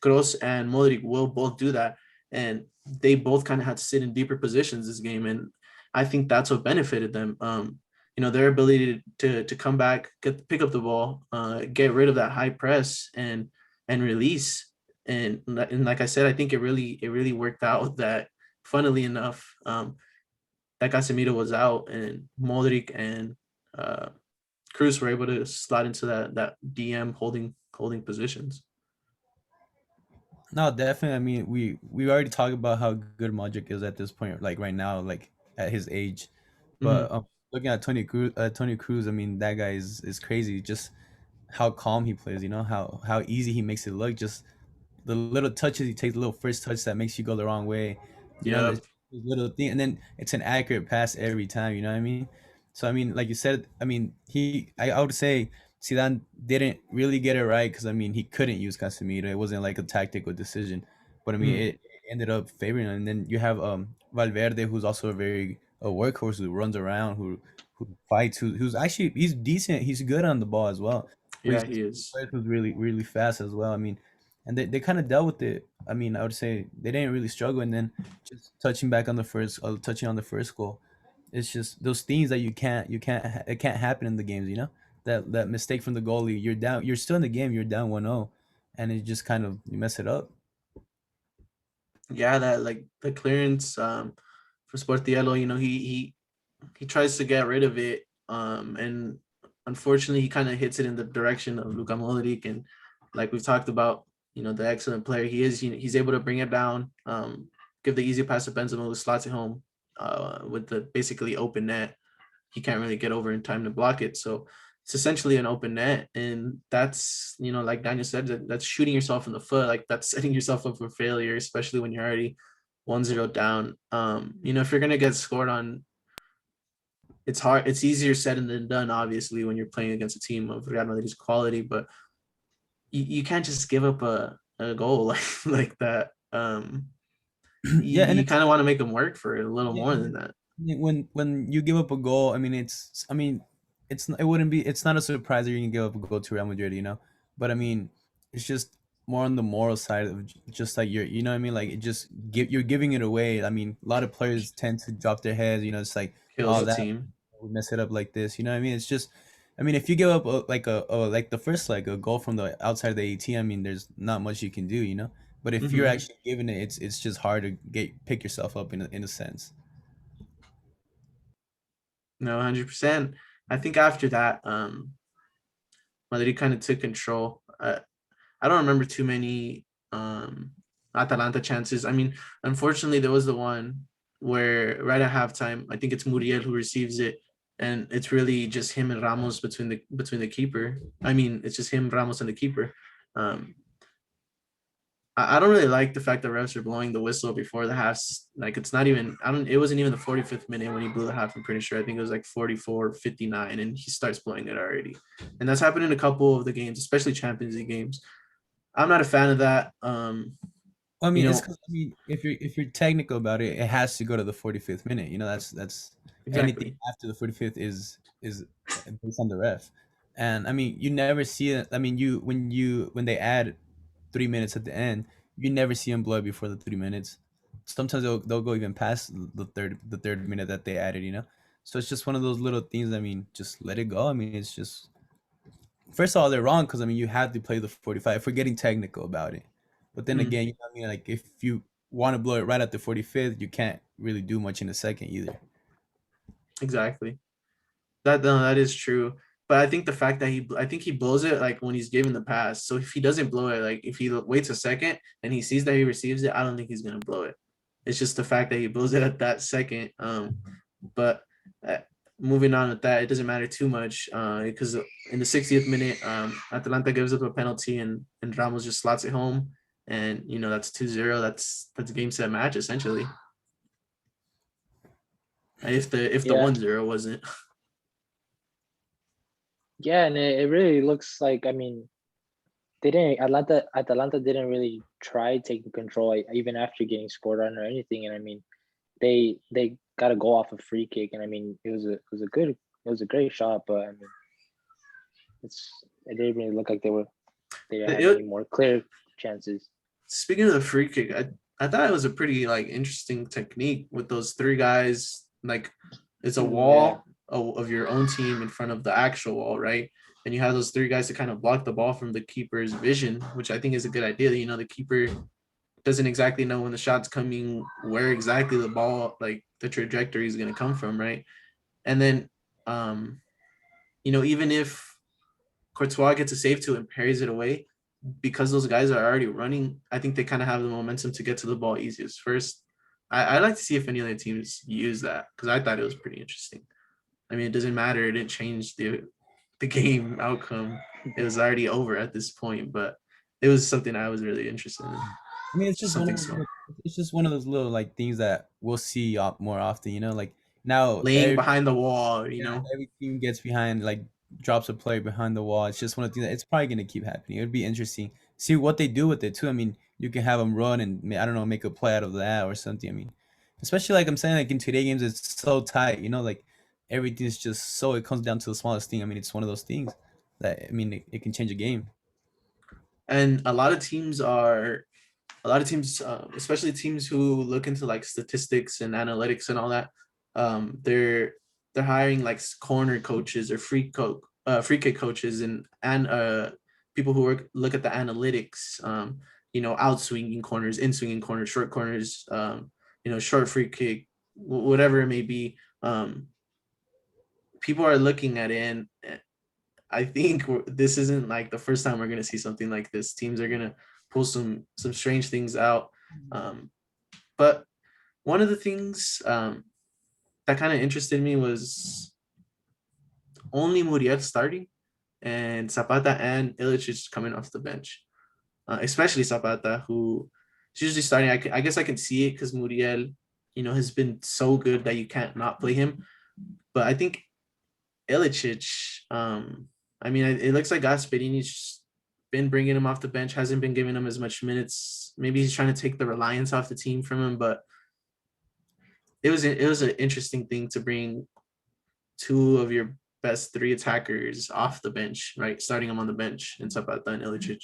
Kroos and Modric will both do that, and they both kind of had to sit in deeper positions this game, and I think that's what benefited them. Their ability to come back, pick up the ball, get rid of that high press and release. And like I said, I think it really worked out that, funnily enough, that Casemiro was out and Modric and Cruz were able to slide into that DM holding positions. No, definitely. I mean, we already talked about how good Modric is at this point, like right now, like at his age. Mm-hmm. But looking at Tony Cruz, I mean, that guy is crazy. Just how calm he plays, how easy he makes it look. Just the little touches he takes, the little first touch that makes you go the wrong way. The Yep. little thing, and then it's an accurate pass every time. You know what I mean? So I mean, like you said, I mean, I would say Zidane didn't really get it right because I mean he couldn't use Casemiro. It wasn't like a tactical decision, but I mean Mm-hmm. it ended up favoring him. And then you have Valverde, who's also a workhorse who runs around, who fights, who's actually he's decent. He's good on the ball as well, but Yeah, he's he is. who's really fast as well. I mean, and they kind of dealt with it. I mean, I would say they didn't really struggle, and then just touching on the first goal. It's just those things that it can't happen in the games. That mistake from the goalie. You're down. You're still in the game. You're down 1-0, and it just kind of you mess it up. Yeah, that like the clearance from Sportiello, he tries to get rid of it, and unfortunately he kind of hits it in the direction of Luka Modric, and like we've talked about, the excellent player he is, he's able to bring it down, give the easy pass to Benzema, who slots it home, with the basically open net. He can't really get over in time to block it, so it's essentially an open net, and that's, like Daniel said, that's shooting yourself in the foot, like that's setting yourself up for failure, especially when you're already 1-0 down. If you're gonna get scored on, it's hard. It's easier said than done, obviously, when you're playing against a team of Real Madrid's quality. But you can't just give up a goal like that. You, Yeah, and you it's kind of want to make them work for it a little yeah, more than that. when you give up a goal, I mean, it wouldn't be it's not a surprise that you're gonna give up a goal to Real Madrid, But I mean, it's just more on the moral side of just like you know what I mean, like you're giving it away. I mean, a lot of players tend to drop their heads, it's like Kills oh the that team. we mess it up like this, you know what I mean? It's just I mean, if you give up like the first like a goal from the outside of the 18, I mean, there's not much you can do. But if you're Hmm. actually giving it, it's just hard to pick yourself up in a sense. No, 100%. I think after that, Madrid kind of took control. I don't remember too many Atalanta chances. I mean, unfortunately, there was the one where right at halftime, I think it's Muriel who receives it, and it's really just him and Ramos between the keeper. I mean, it's just him, Ramos, and the keeper. Um, I don't really like the fact that refs are blowing the whistle before the half. Like it's not even. I don't. It wasn't even the 45th minute when he blew the half. I'm pretty sure. I think it was like 44:59, and he starts blowing it already. And that's happened in a couple of the games, especially Champions League games. I'm not a fan of that. I You mean, it's know, because I mean, if you're technical about it, it has to go to the 45th minute. That's anything exactly. after the 45th is based on the ref. And I mean, you never see it. I mean, when they add 3 minutes at the end, you never see them blow it before the 3 minutes. Sometimes they'll go even past the third minute that they added. So it's just one of those little things. I mean, just let it go. I mean, it's just first of all they're wrong because I mean you have to play the 45. If we're getting technical about it, but then Mhm. again, you know what I mean. Like if you want to blow it right at the 45th, you can't really do much in a second either. Exactly. That no, that is true. But I think the fact that I think he blows it like when he's given the pass. So if he doesn't blow it, like if he waits a second and he sees that he receives it, I don't think he's gonna blow it. It's just the fact that he blows it at that second. But uh, moving on with that, it doesn't matter too much because in the 60th minute, Atalanta gives up a penalty and Ramos just slots it home, and that's 2-0. That's a game set match essentially. If the Yeah, 1-0 wasn't. yeah, and it really looks like, I mean, they didn't Atalanta didn't really try taking control even after getting scored on or anything. And I mean, they got to go off a free kick, and I mean, it was a great shot, but I mean, it didn't really look like they didn't have any It, more clear chances. Speaking of the free kick, I thought it was a pretty like interesting technique with those three guys. Like it's a Yeah, wall of your own team in front of the actual wall, right? And you have those three guys to kind of block the ball from the keeper's vision, which I think is a good idea. The keeper doesn't exactly know when the shot's coming, where exactly the ball, like the trajectory is going to come from, right? And then, even if Courtois gets a save to and parries it away, because those guys are already running, I think they kind of have the momentum to get to the ball easiest first. I'd like to see if any other teams use that because I thought it was pretty interesting. I mean, it doesn't matter; it didn't change the game outcome. It was already over at this point, but it was something I was really interested in. I mean, Just something small. it's just one of those little like things that we'll see more often. Like now Laying behind the wall, every team gets behind, like drops a player behind the wall. It's just one of the things that it's probably gonna keep happening. It would be interesting see what they do with it too. I mean, you can have them run and I don't know, make a play out of that or something. I mean, especially like I'm saying, like in today games, it's so tight. Like everything's just so it comes down to the smallest thing. I mean, it's one of those things that I mean it can change a game. and a lot of teams, especially teams who look into like statistics and analytics and all that, they're hiring like corner coaches or free kick coaches and people who look at the analytics, out swinging corners, in swinging corners, short corners, short free kick, whatever it may be. People are looking at it, and I think this isn't like the first time we're gonna see something like this. Teams are gonna pull some strange things out. But one of the things that kind of interested me was only Muriel starting and Zapata and Ilicic coming off the bench, especially Zapata, who is usually starting. I guess I can see it because Muriel, has been so good that you can't not play him. But I think Ilicic, I mean, it looks like Gasperini's been bringing him off the bench, hasn't been giving him as much minutes. Maybe he's trying to take the reliance off the team from him, but it was an interesting thing to bring two of your best three attackers off the bench, right? Starting them on the bench in Zapata and Ilicic.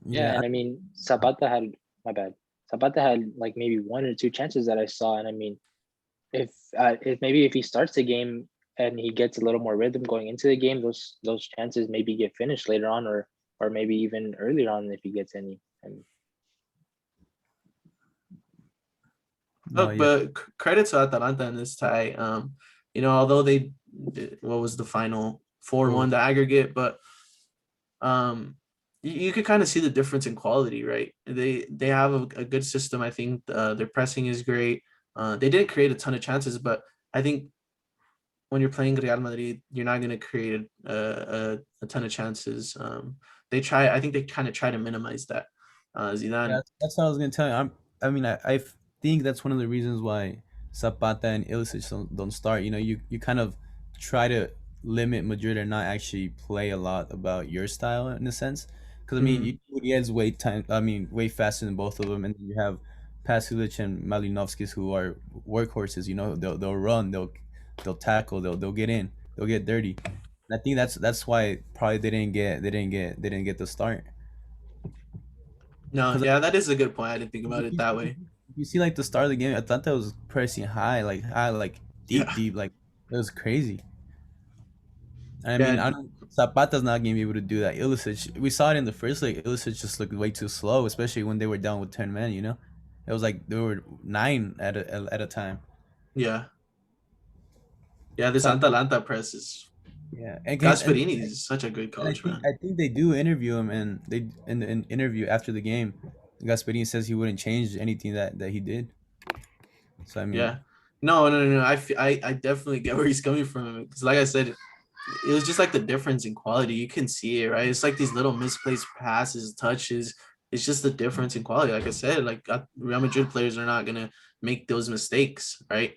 yeah, Yeah, and I mean, Zapata had my bad. Zapata had like maybe one or two chances that I saw, and I mean, if maybe if he starts the game and he gets a little more rhythm going into the game, those chances maybe get finished later on, or maybe even earlier on if he gets any. And no, Look, yeah, but credit to Atalanta in this tie. Although what was the final 4-1 for the aggregate, but you could kind of see the difference in quality, right? They have a good system. I think their pressing is great. They didn't create a ton of chances, but I think when you're playing Real Madrid, you're not going to create a ton of chances. I think they kind of try to minimize that. yeah, Zidane. that's what I was gonna tell you. I mean, I think that's one of the reasons why Zapata and Ilicic don't start. You kind of try to limit Madrid or not actually play a lot about your style in a sense. Because I mean, Mhm. Uriel's way time. I mean, way faster than both of them, and then you have Pasilic and Malinovskis who are workhorses. They'll run, they'll tackle, they'll get in, they'll get dirty. I think that's why probably they didn't get the start. No, Because yeah, that is a good point. I didn't think about if it you, that if way. you if you see like the start of the game, Atlanta was pressing high, like Yeah, deep, like it was crazy. I mean, yeah, I don't. Zapata's not gonna be able to do that. Ilicic, we saw it in the first leg. Ilicic just looked way too slow, especially when they were down with 10 men. It was like there were nine at a time. yeah, yeah. This So Atalanta press is yeah, Gasperini is such a good and I coach, think man. I think they do interview him, and they in an interview after the game, Gasperini says he wouldn't change anything that he did. So I mean, Yeah, no. I definitely get where he's coming from because, like I said, it was just like the difference in quality. You can see it, right? It's like these little misplaced passes, touches. It's just the difference in quality. Like I said, like Real Madrid players are not gonna make those mistakes, right?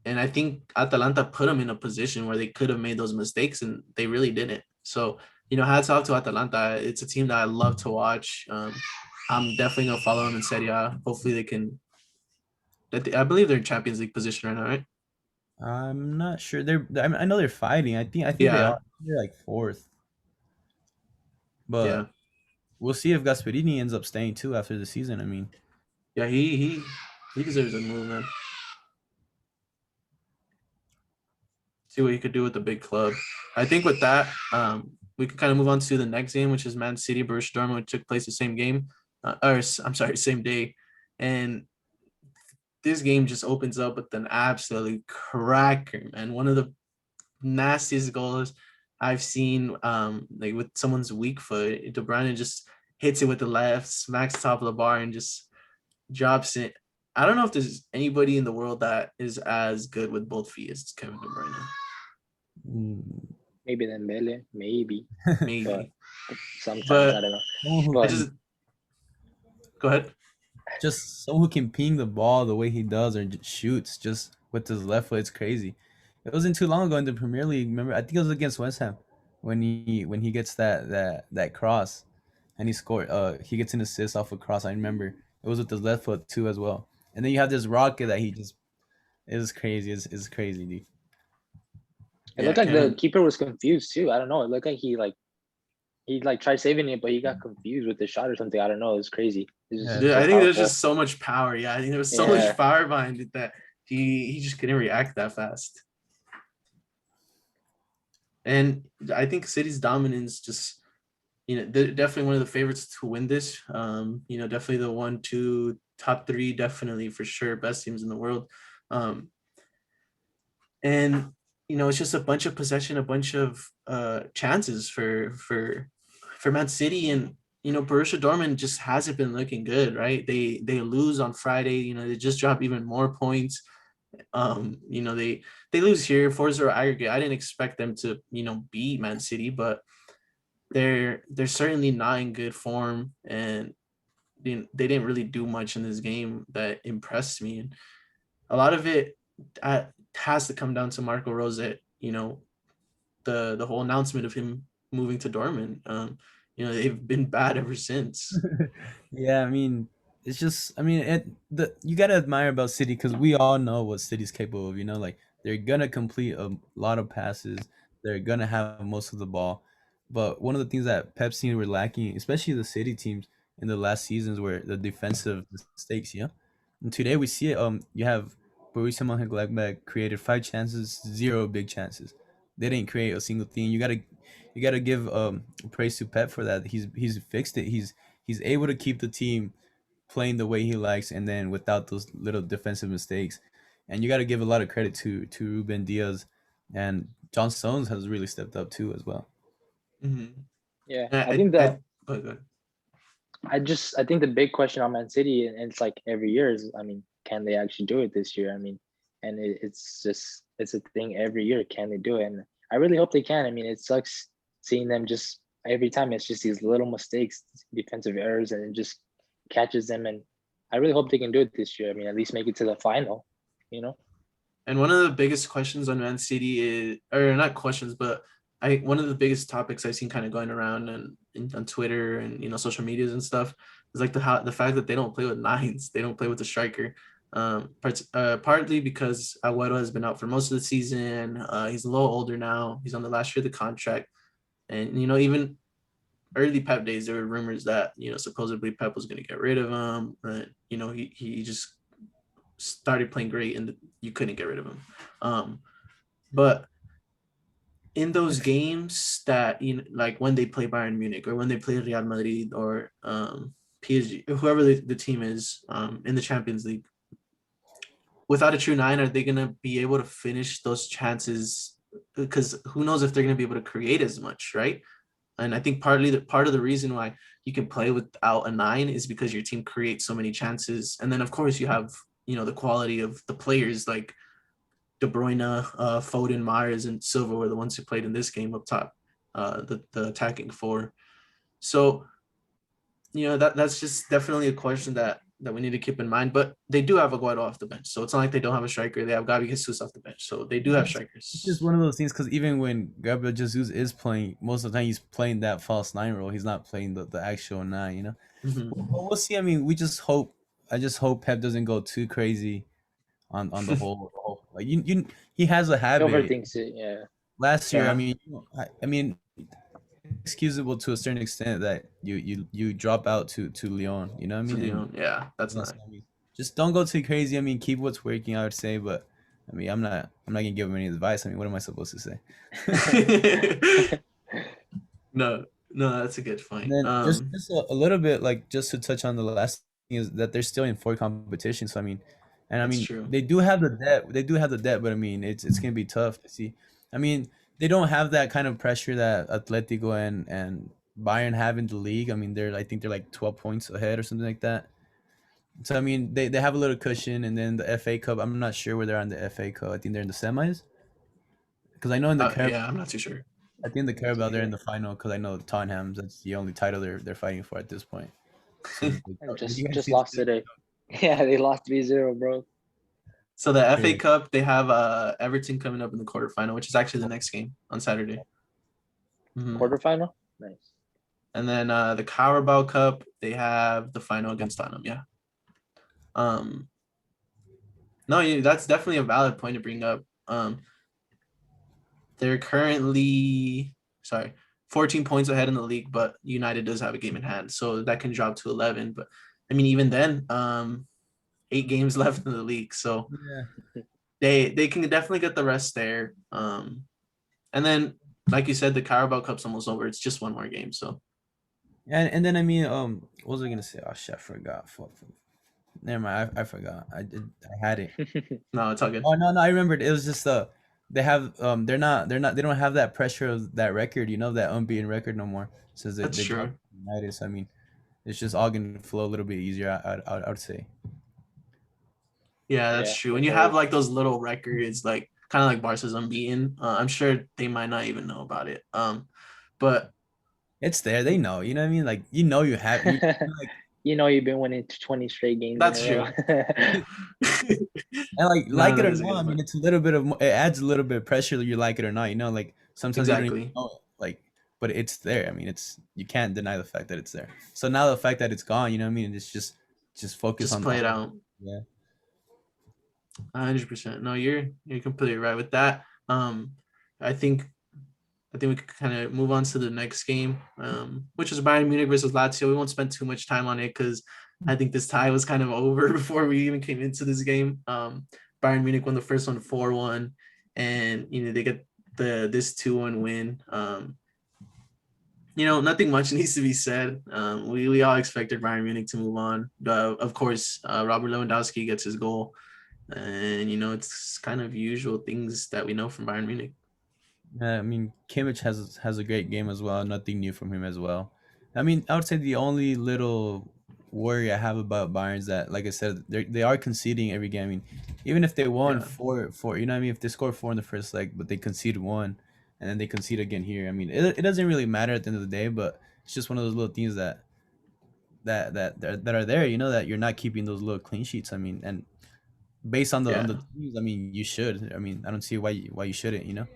And I think Atalanta put them in a position where they could have made those mistakes, and they really didn't. So hats off to Atalanta. It's a team that I love to watch. I'm definitely gonna follow them in Serie A. Hopefully, they can. I believe they're in Champions League position right now, right? I'm not sure. I know they're fighting. I think they Yeah, are. They're like fourth, but yeah, we'll see if Gasperini ends up staying too after the season. I mean, yeah. He deserves a move, man. See what he could do with the big club. I think with that, we can kind of move on to the next game, which is Man City Borussia Dortmund, which took place the same game, I'm sorry, same day, and this game just opens up with an absolute cracker, man. One of the nastiest goals I've seen, like with someone's weak foot. De Bruyne just hits it with the left, smacks the top of the bar, and just drops it. I don't know if there's anybody in the world that is as good with both feet as Kevin De Bruyne. mm, Maybe Dembele, maybe, but Maybe, sometimes I but don't know. someone who I But can just go ahead. just someone who can ping the ball the way he does or just shoots just with his left foot. It's crazy. It wasn't too long ago in the Premier League. Remember, I think it was against West Ham when he gets that cross and he gets an assist off a cross. I remember it was with his left foot too as well. And then you have this rocket that he just it was crazy. It's crazy, dude. it Yeah, looked like the Kevin. keeper was confused too. I don't know. It looked like he tried saving it, but he got confused with the shot or something. I don't know. It was crazy. It's Yeah, just Dude, so I think there's powerful. just so much power. Yeah, I think there was so much Yeah. power behind it that he just couldn't react that fast. And I think City's dominance just they're definitely one of the favorites to win this. Definitely the 1, 2, top three, definitely for sure, best teams in the world. Um, and it's just a bunch of possession, a bunch of chances for Man City, and Borussia Dortmund just hasn't been looking good, right? They lose on Friday. They just drop even more points. They lose here 4-0 aggregate. I didn't expect them to beat Man City, but they're certainly not in good form, and they didn't really do much in this game that impressed me. And a lot of it has to come down to Marco Rose. The whole announcement of him moving to Dortmund. They've been bad ever since. yeah. I mean, it's just. I mean, you gotta admire about City because we all know what City's capable of. Like they're gonna complete a lot of passes. They're gonna have most of the ball. But one of the things that Pep seen were lacking, especially the City teams in the last seasons, were the defensive mistakes. And today we see it. You have Borussia Mönchengladbach created 5 chances, 0 big chances. They didn't create a single thing. You gotta give praise to Pep for that. He's fixed it. He's able to keep the team playing the way he likes, and then without those little defensive mistakes. And you got to give a lot of credit to Ruben Diaz, and John Stones has really stepped up too as well. Mm-hmm. Yeah. I I, think I, the I, but I think the big question on Man City, and it's like every year is, I mean, can they actually do it this year? I mean, and it's a thing every year. Can they do it? And I really hope they can. I mean, it sucks seeing them just every time. It's just these little mistakes, defensive errors, and it just catches them. And I really hope they can do it this year. I mean, at least make it to the final. You know? And one of the biggest questions on Man City is, or not questions, but one of the biggest topics I've seen kind of going around and on Twitter and social medias and stuff is like the fact that they don't play with nines, they don't play with the striker. Partly because Agüero has been out for most of the season. He's a little older now. He's on the last year of the contract. And, even early Pep days, there were rumors that, supposedly Pep was going to get rid of him. But, he just started playing great and you couldn't get rid of him. But in those games that, like when they play Bayern Munich or when they play Real Madrid or PSG, whoever the team is in the Champions League, without a true nine, are they going to be able to finish those chances? Because who knows if they're going to be able to create as much, right? And I think part of the reason why you can play without a nine is because your team creates so many chances. And then, of course, you have, the quality of the players like De Bruyne, Foden, Myers, and Silva were the ones who played in this game up top, the attacking four. So, that's just definitely a question that we need to keep in mind. But they do have Aguero off the bench, so it's not like they don't have a striker. They have Gabi Jesus off the bench, so they do have strikers. It's just one of those things because even when Gabriel Jesus is playing, most of the time he's playing that false nine role. He's not playing the actual nine. Mm-hmm. Well, we'll see. I mean, I just hope Pep doesn't go too crazy on the whole. Like he has a habit. Overthinks it, yeah. Last year, Yeah. I mean, excusable to a certain extent that you drop out to Lyon. You know what I mean? Lyon, yeah, that's not. Just don't go too crazy. I mean, keep what's working, I would say, but I mean, I'm not gonna give him any advice. I mean, what am I supposed to say? No, that's a good point. And then just a little bit, like just to touch on the last thing is that they're still in four competition. So I mean, true. they do have the debt. They do have the debt, but I mean, it's gonna be tough to see. I mean, they don't have that kind of pressure that Atletico and Bayern have in the league. I mean, I think they're like 12 points ahead or something like that. So I mean, they have a little cushion, and then the FA Cup. I'm not sure where they're on the FA Cup. I think they're in the semis. Because I know in the yeah, I'm not too sure. I think the Carabao they're in the final because I know Tottenham. That's the only title they're fighting for at this point. So just lost today. Yeah, they lost 3-0, bro. So the FA Cup, they have Everton coming up in the quarterfinal, which is actually the next game on Saturday. Mm-hmm. Quarterfinal? Nice. And then the Carabao Cup, they have the final against Tottenham, yeah. No, that's definitely a valid point to bring up. They're currently 14 points ahead in the league, but United does have a game in hand, so that can drop to 11. But I mean, even then, 8 games left in the league, so they can definitely get the rest there. And then, like you said, the Carabao Cup's almost over. It's just one more game, so. And then I mean, what was I gonna say? Oh shit, I forgot. Never mind, I forgot. I had it. No, it's all good. Oh no, I remembered. It was just they have they don't have that pressure of that record, that unbeaten record no more. Since That's true. United, so I mean, it's just all gonna flow a little bit easier. I would say. Yeah, that's true. When you have like those little records, like kind of like Barca's unbeaten, I'm sure they might not even know about it. But it's there. They know. You know what I mean? Like you have. Like, you've been winning 20 straight games. That's true. And like it or not, I mean, it's a little bit it adds a little bit of pressure. You like it or not, like sometimes you don't even know it, like, but it's there. I mean, you can't deny the fact that it's there. So now the fact that it's gone, you know what I mean? It's just focus on play it out. Yeah. 100%. No, you're completely right with that. I think we could kind of move on to the next game, which is Bayern Munich versus Lazio. We won't spend too much time on it because I think this tie was kind of over before we even came into this game. Bayern Munich won the first one 4-1, and they get this 2-1 win. Nothing much needs to be said. We all expected Bayern Munich to move on. Of course, Robert Lewandowski gets his goal, and it's kind of usual things that we know from Bayern Munich. I mean, Kimmich has a great game as well. Nothing new from him as well. I mean, I would say the only little worry I have about Bayern is that, like I said, they are conceding every game. I mean, even if they won 4-4, you know what I mean? If they score 4 in the first leg, but they concede 1, and then they concede again here. I mean, it doesn't really matter at the end of the day, but it's just one of those little things that are there. That you're not keeping those little clean sheets. I mean, and based on the teams, I mean, you should. I mean, I don't see why you shouldn't.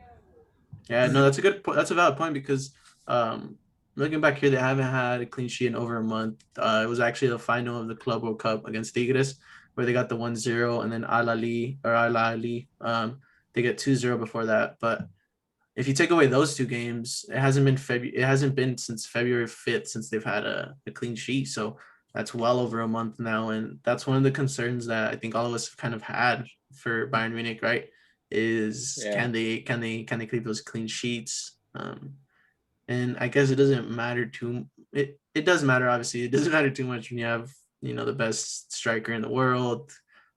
Yeah, no, that's a good point. That's a valid point because looking back here, they haven't had a clean sheet in over a month. It was actually the final of the Club World Cup against Tigres. where they got the 1-0, and then Al Ali, they get 2-0 before that. But if you take away those two games, it hasn't been since February 5th since they've had a clean sheet. So that's well over a month now, and that's one of the concerns that I think all of us have kind of had for Bayern Munich, right? Is can they keep those clean sheets? And I guess it doesn't matter it does matter, obviously. It doesn't matter too much when you have, the best striker in the world.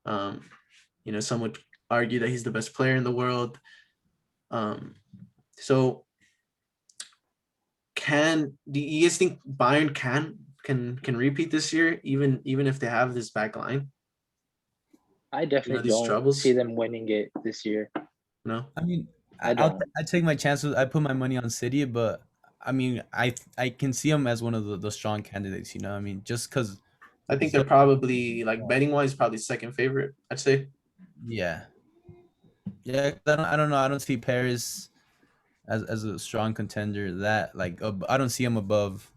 Some would argue that he's the best player in the world. So do you guys think Bayern can repeat this year, even if they have this back line? I definitely these don't troubles? see them winning it this year. No? I mean, I don't. I take my chances. I put my money on City, but I mean, I can see them as one of the strong candidates. I mean, just because. I think they're probably, like, betting wise, probably second favorite, I'd say. Yeah. Yeah, I don't know. I don't see Paris as a strong contender. That like I don't see them above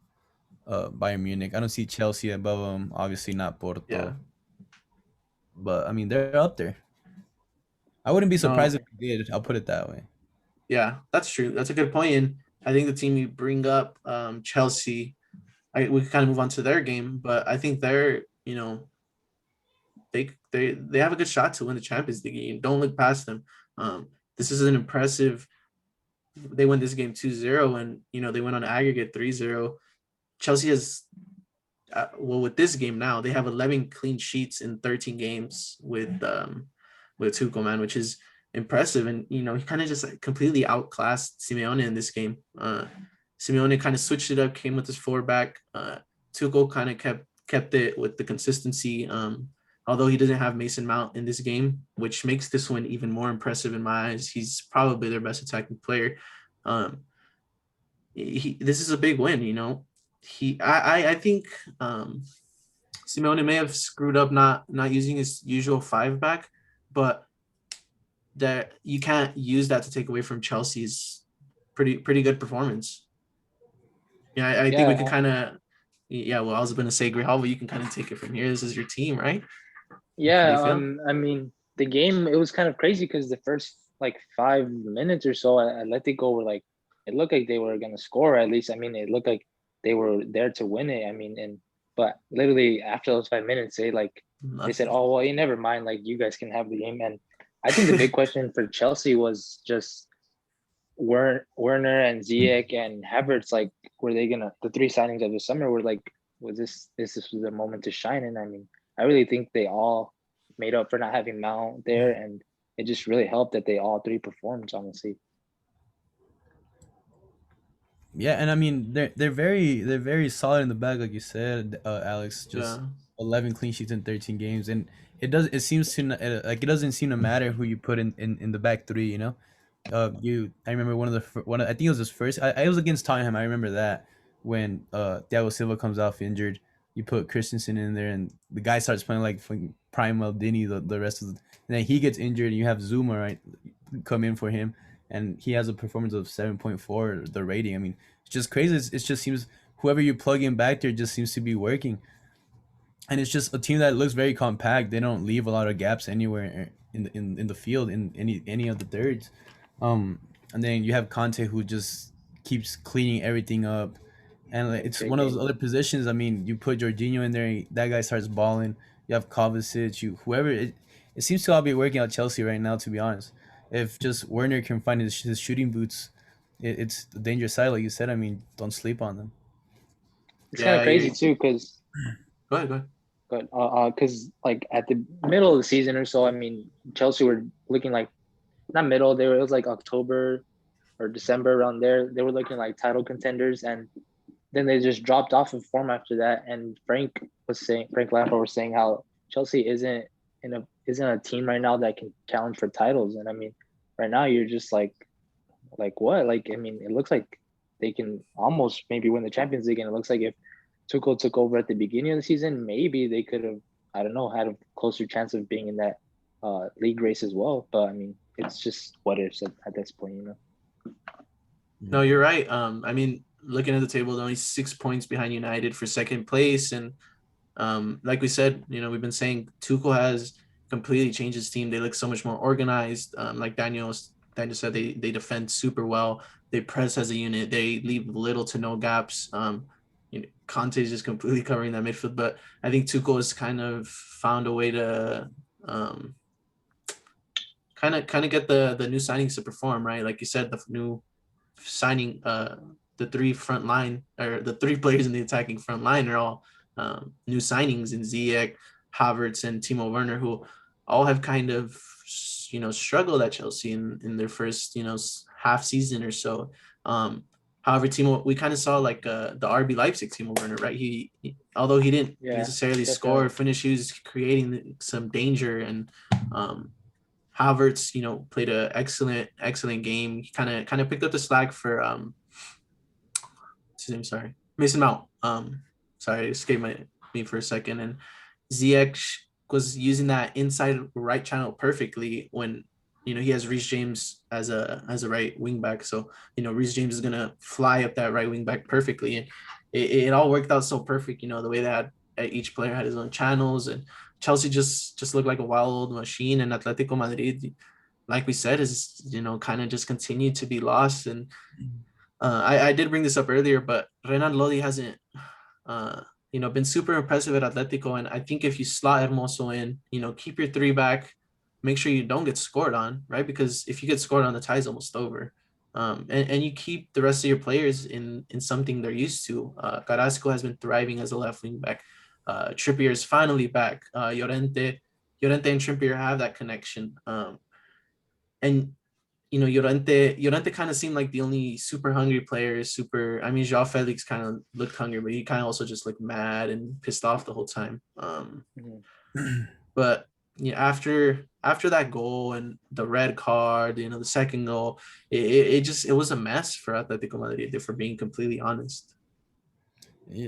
Bayern Munich. I don't see Chelsea above them. Obviously not Porto. Yeah. But I mean, they're up there. I wouldn't be surprised No. if they did. I'll put it that way. Yeah, that's true. That's a good point. And I think the team you bring up, Chelsea, we can kind of move on to their game, but I think they're, they have a good shot to win the Champions League. You don't look past them. This is an impressive. They win this game 2-0, and they went on aggregate 3-0. Chelsea has, with this game now, they have 11 clean sheets in 13 games with Tuchel, man, which is impressive. And he kind of just completely outclassed Simeone in this game. Simeone kind of switched it up, came with his forward back. Tuchel kind of kept it with the consistency. Although he doesn't have Mason Mount in this game, which makes this one even more impressive in my eyes. He's probably their best attacking player. This is a big win, I think Simeone may have screwed up not using his usual 5-back, but that you can't use that to take away from Chelsea's pretty good performance. Yeah, I think we can kind of. Yeah, well, I was going to say, Grihal, but you can kind of take it from here. This is your team, right? Yeah, I mean, the game, it was kind of crazy because the first 5 minutes or so, Atletico were it looked like they were going to score at least. I mean, it looked like they were there to win it. I mean, but literally after those 5 minutes, they said, "Oh, well, never mind. You guys can have the game." And I think the big question for Chelsea was just Werner and Ziyech and Havertz. Were they gonna, the 3 signings of the summer were was this was the moment to shine? And I mean, I really think they all made up for not having Mount there, and it just really helped that they all 3 performed, honestly. Yeah, and I mean they're very solid in the back, like you said, Alex. Just 11 clean sheets in 13 games, and it doesn't seem to matter who you put in the back 3. I remember I think it was his first. I was against Tottenham. I remember that when Thiago Silva comes off injured, you put Christensen in there, and the guy starts playing like prime Maldini. The rest of and then he gets injured, and you have Zuma right come in for him, and he has a performance of 7.4, the rating. I mean, it's just crazy. It just seems whoever you plug in back there just seems to be working, and it's just a team that looks very compact. They don't leave a lot of gaps anywhere in the field in any of the thirds. And then you have Conte, who just keeps cleaning everything up, and it's one of those other positions. I mean, you put Jorginho in there, that guy starts balling. You have Kovacic, whoever. It seems to all be working out Chelsea right now, to be honest. If just Werner can find his shooting boots, it's the dangerous side, like you said. I mean, don't sleep on them. It's kind of crazy too, because go ahead. Because at the middle of the season or so, I mean, Chelsea were looking not middle. It was October or December, around there. They were looking like title contenders, and then they just dropped off of form after that. And Frank Lampard was saying how Chelsea isn't a team right now that can challenge for titles. And I mean, right now you're just like what? I mean, it looks like they can almost maybe win the Champions League, and it looks like if Tuchel took over at the beginning of the season, maybe they could have, I don't know, had a closer chance of being in that league race as well. But I mean, it's just what ifs at this point, No, you're right. I mean, looking at the table, they're only 6 points behind United for second place, and Like we said, we've been saying Tuchel has completely changed his team. They look so much more organized. Like Daniel said, they defend super well. They press as a unit. They leave little to no gaps. Conte is just completely covering that midfield, but I think Tuchel has kind of found a way to kind of get the new signings to perform, right? Like you said, the new signing, the three players in the attacking front line are all new signings in Ziyech, Havertz, and Timo Werner, who all have kind of struggled at Chelsea in their first half season or so. However, Timo, we kind of saw like the RB Leipzig Timo Werner, right? Although he didn't necessarily score or finish, he was creating some danger, and Havertz, played an excellent game. He kind of picked up the slack for what's his name? Sorry, Mason Mount. Sorry, it escaped me for a second. And Ziyech was using that inside right channel perfectly when he has Reece James as a right wing back. So Reece James is gonna fly up that right wing back perfectly, and it all worked out so perfect. The way that each player had his own channels, and Chelsea just looked like a wild machine, and Atletico Madrid, like we said, is kind of just continued to be lost. And I did bring this up earlier, but Renan Lodi hasn't been super impressive at Atletico, and I think if you slot Hermoso in, keep your three back, make sure you don't get scored on, right? Because if you get scored on, the tie's almost over. And you keep the rest of your players in something they're used to. Carrasco has been thriving as a left wing back. Trippier is finally back. Llorente and Trippier have that connection. And Llorente kind of seemed like the only super hungry player. Joao Felix kind of looked hungry, but he kind of also just looked mad and pissed off the whole time. But after that goal and the red card, the second goal, it was a mess for Atletico Madrid, if we're being completely honest.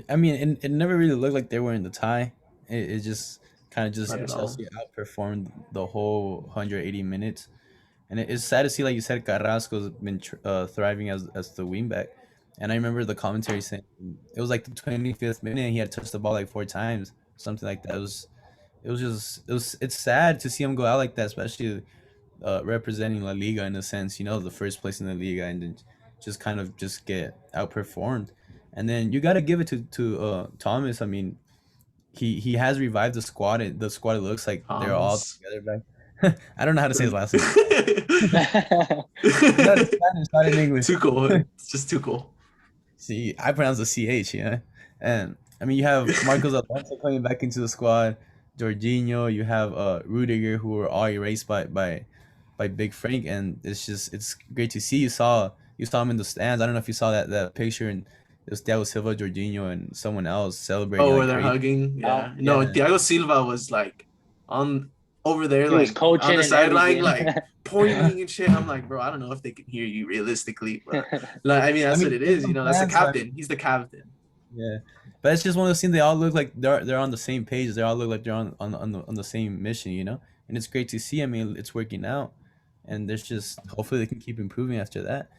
I mean, it never really looked like they were in the tie. It just kind of just Chelsea outperformed the whole 180 minutes. And it's sad to see, like you said, Carrasco's been thriving as the wingback. And I remember the commentary saying it was like the 25th minute and he had touched the ball like 4 times, something like that. It's sad to see him go out like that, especially representing La Liga in a sense, the first place in the Liga, and then just kind of just get outperformed. And then you got to give it to Thomas. I mean, he has revived the squad. The squad, it looks like they're all together back. I don't know how to say his last name. Not in Spanish, not in English. Too cool. It's just too cool. See, I pronounce the CH, yeah. And I mean, you have Marcos Alonso coming back into the squad, Jorginho. You have Rudiger, who were all erased by Big Frank, and it's great to see. You saw him in the stands. I don't know if you saw that picture, and it was Thiago Silva, Jorginho, and someone else celebrating. Oh, where they're hugging. Yeah. No, Thiago Silva was like over there, like on the sideline, like pointing and shit. I'm like, bro, I don't know if they can hear you realistically, but that's what it is. That's the captain. He's the captain. Yeah, but it's just one of those things. They all look like they're on the same page. They all look like they're on the same mission, and it's great to see. I mean, it's working out, and there's just hopefully they can keep improving after that.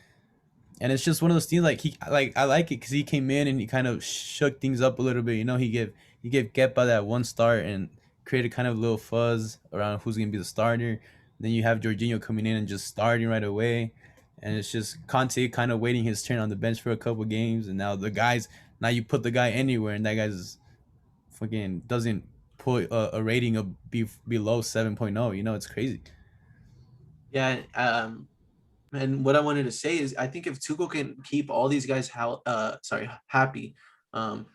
And it's just one of those things. I like it because he came in and he kind of shook things up a little bit. He gave Kepa that one start and created kind of a little fuzz around who's gonna be the starter. Then you have Jorginho coming in and just starting right away, and it's just Conte kind of waiting his turn on the bench for a couple games, and now you put the guy anywhere, and that guy's fucking doesn't put a rating of below 7.0. It's crazy. Yeah. And what I wanted to say is, I think if Tuchel can keep all these guys happy, and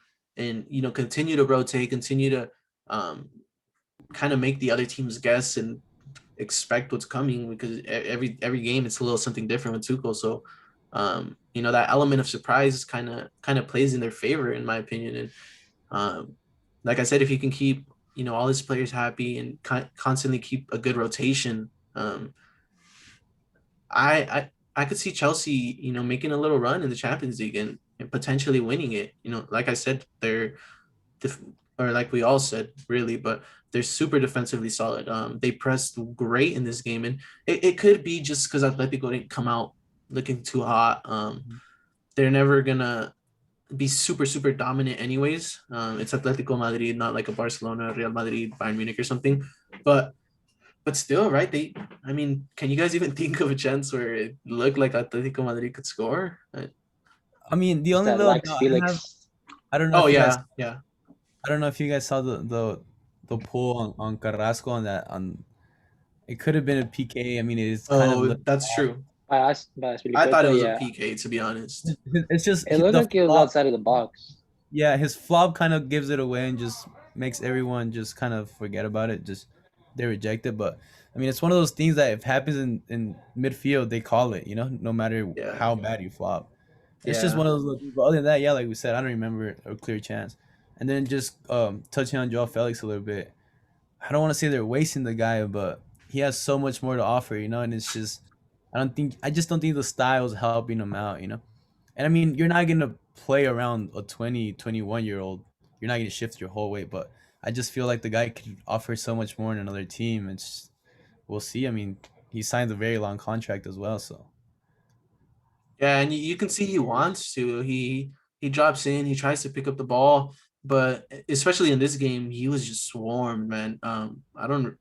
continue to rotate, continue to kind of make the other teams guess and expect what's coming, because every game it's a little something different with Tuchel. So that element of surprise kind of plays in their favor, in my opinion. And like I said, if you can keep all his players happy and constantly keep a good rotation, I could see Chelsea making a little run in the Champions League and potentially winning it. Like I said, or like we all said, really, but they're super defensively solid. They pressed great in this game, and it could be just because Atletico didn't come out looking too hot. They're never gonna be super super dominant anyways. It's Atletico Madrid, not like a Barcelona, Real Madrid, Bayern Munich or something. But still, right? I mean, can you guys even think of a chance where it looked like Atletico Madrid could score? I mean, the It's only that little Lex doubt I have, Felix. I don't know Oh if you guys, yeah, yeah. I don't know if you guys saw the pull on Carrasco on that on. It could have been a PK. I mean, it's kind of Oh, that's true. By I thought it Aspilicueta, was a yeah. PK to be honest. it's just It looked the like it was flop. outside of the box. Yeah, his flop kind of gives it away and just makes everyone just kind of forget about it. Just they reject it. But I mean, it's one of those things that if it happens in midfield, they call it. No matter Yeah, how bad you flop. It's just yeah. one of those little things. But other than that, yeah, like we said, I don't remember a clear chance. And then just touching on Joao Felix a little bit, I don't want to say they're wasting the guy, but he has so much more to offer, and it's just I just don't think the style is helping him out. And I mean, you're not gonna play around a 20, 21 year old. You're not gonna shift your whole weight, but I just feel like the guy could offer so much more in another team. We'll see. I mean, he signed a very long contract as well, so Yeah, and you can see he wants to. He drops in, he tries to pick up the ball, but especially in this game, he was just swarmed, man. I don't,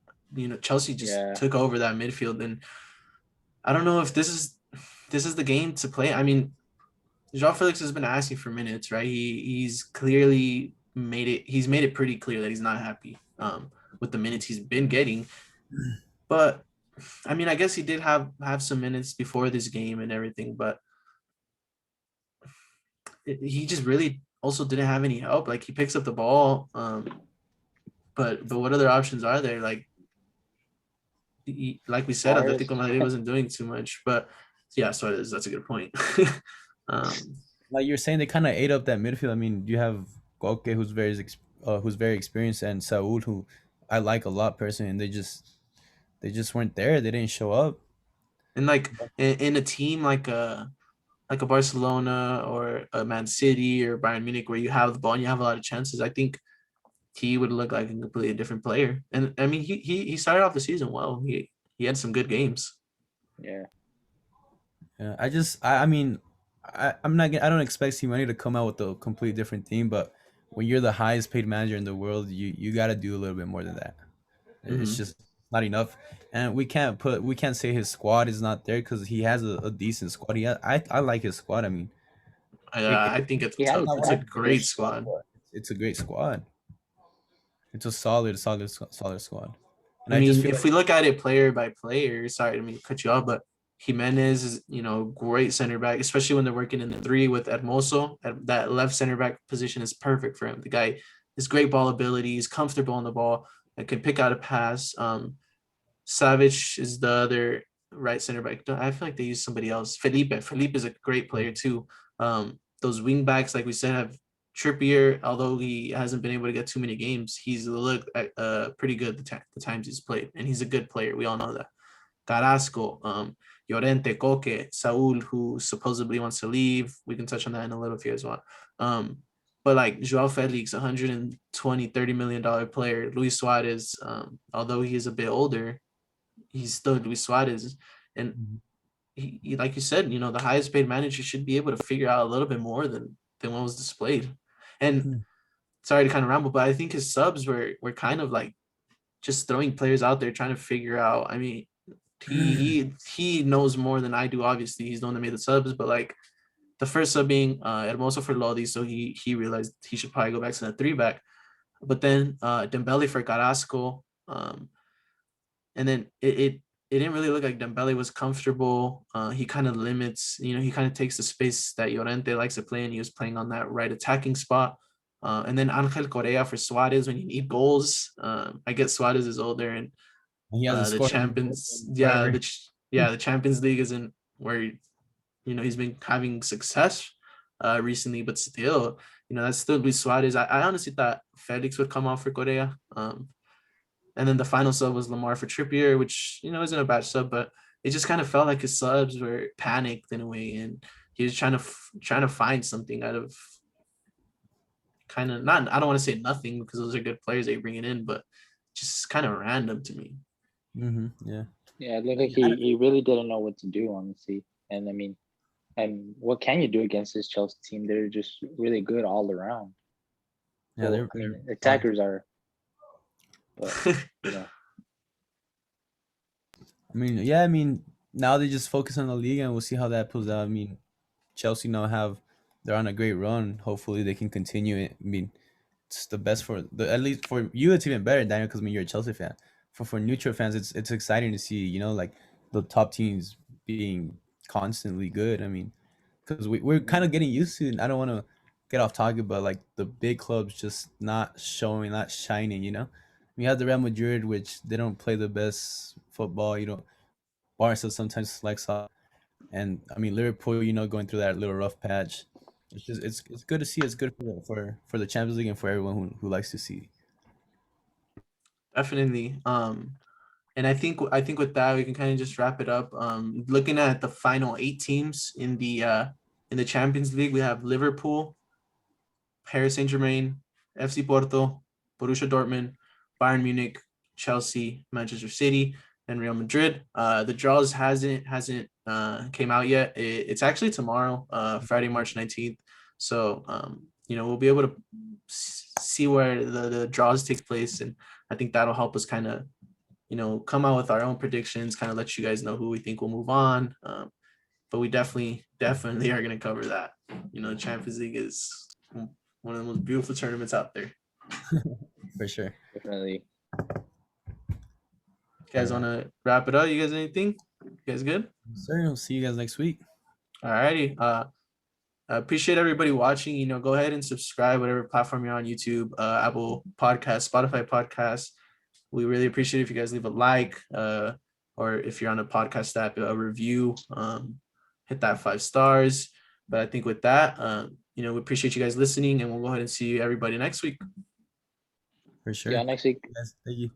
Chelsea just Yeah. took over that midfield, and I don't know if this is the game to play. I mean, Joao Felix has been asking for minutes, right? He's clearly made it. He's made it pretty clear that he's not happy with the minutes he's been getting, but I mean, I guess he did have some minutes before this game and everything, but he just really also didn't have any help. Like he picks up the ball, but what other options are there? Like like we said, Suarez. Atletico Madrid wasn't doing too much, but yeah, so that's a good point. um, like you're saying, they kind of ate up that midfield. I mean, you have Koke, who's very experienced, and Saul, who I like a lot personally, and they just weren't there. They didn't show up. and like in a team like a Barcelona or a Man City or Bayern Munich where you have the ball and you have a lot of chances, I think he would look like a completely different player. And I mean, he started off the season well. He had some good games. Yeah. Yeah, I mean, I don't expect Simone to come out with a completely different team, but when you're the highest paid manager in the world, you got to do a little bit more than that. It's Hmm. just not enough, and we can't say his squad is not there because he has a decent squad. I like his squad. I mean, it, I think He had a not it's one a of the great best squad, squad. but it's a great squad. It's a solid squad, and I I just mean, feel if like we look at it player by player, sorry, I mean to cut you off, but Jimenez is, great center back, especially when they're working in the three with Hermoso. That left center back position is perfect for him. The guy has great ball ability, he's comfortable on the ball, and can pick out a pass. Savage is the other right center back. I feel like they use somebody else. Felipe is a great player too. Those wing backs, like we said, have Trippier. Although he hasn't been able to get too many games, he's looked pretty good the times he's played, and he's a good player. We all know that. Carrasco, Llorente, Coque, Saul, who supposedly wants to leave. We can touch on that in a little if you guys want. But like Joao Felix, 120, $30 million player. Luis Suarez, although he is a bit older, he's still Luis Suarez. And like you said, the highest paid manager should be able to figure out a little bit more than what was displayed. And Mhm. sorry to kind of ramble, but I think his subs were kind of like just throwing players out there trying to figure out. I mean, he knows more than I do. Obviously, he's the one that made the subs, but like the first sub being Hermoso for Lodi, so he realized he should probably go back to that three back. But then Dembele for Carrasco, and then it didn't really look like Dembele was comfortable. He kind of limits, he kind of takes the space that Llorente likes to play, and he was playing on that right attacking spot. And then Angel Correa for Suarez when you need goals. I guess Suarez is older, and He hasn't the scored Champions, in forever. the Champions League isn't where he's been having success recently, but still, that's still Luis Suarez. I honestly thought Felix would come off for Correa. And then the final sub was Lamar for Trippier, which isn't a bad sub, but it just kind of felt like his subs were panicked in a way, and he was trying to find something out of kind of not. I don't want to say nothing because those are good players that you're bringing in, but just kind of random to me. Yeah. Yeah, it looked like I he really didn't know what to do, honestly. And I mean, And what can you do against this Chelsea team? They're just really good all around. Yeah, Well, I mean, attackers are, but you know, I mean, yeah, I mean, now they just focus on the league, and we'll see how that pulls out. I mean, Chelsea now they're on a great run. Hopefully, they can continue it. I mean, it's the best for the at least for you. It's even better, Daniel, because I mean you're a Chelsea fan. For neutral fans, it's exciting to see like the top teams being constantly good. I mean, because we're kind of getting used to. And I don't want to get off topic, but like the big clubs just not showing, not shining. We have the Real Madrid, which they don't play the best football. Barca sometimes slacks off, and I mean Liverpool, going through that little rough patch. It's good to see. It's good for the Champions League and for everyone who likes to see. Definitely. And I think with that we can kind of just wrap it up. Looking at the final 8 teams in the Champions League, we have Liverpool, Paris Saint-Germain, FC Porto, Borussia Dortmund, Bayern Munich, Chelsea, Manchester City, and Real Madrid. The draws hasn't came out yet. It's actually tomorrow, Friday, March 19th. So we'll be able to see where the draws take place, and I think that'll help us kind of come out with our own predictions, kind of let you guys know who we think will move on. But we definitely are going to cover that. Champions League is one of the most beautiful tournaments out there. For sure. definitely. You guys want to wrap it up? You guys anything? You guys good? Sir, we'll see you guys next week. Alrighty. I appreciate everybody watching. Go ahead and subscribe, whatever platform you're on, YouTube, Apple Podcasts, Spotify Podcasts. We really appreciate if you guys leave a like, or if you're on a podcast app, a review, hit that 5 stars. But I think with that, we appreciate you guys listening, and we'll go ahead and see everybody next week. For sure. Yeah, next week. Yes, thank you.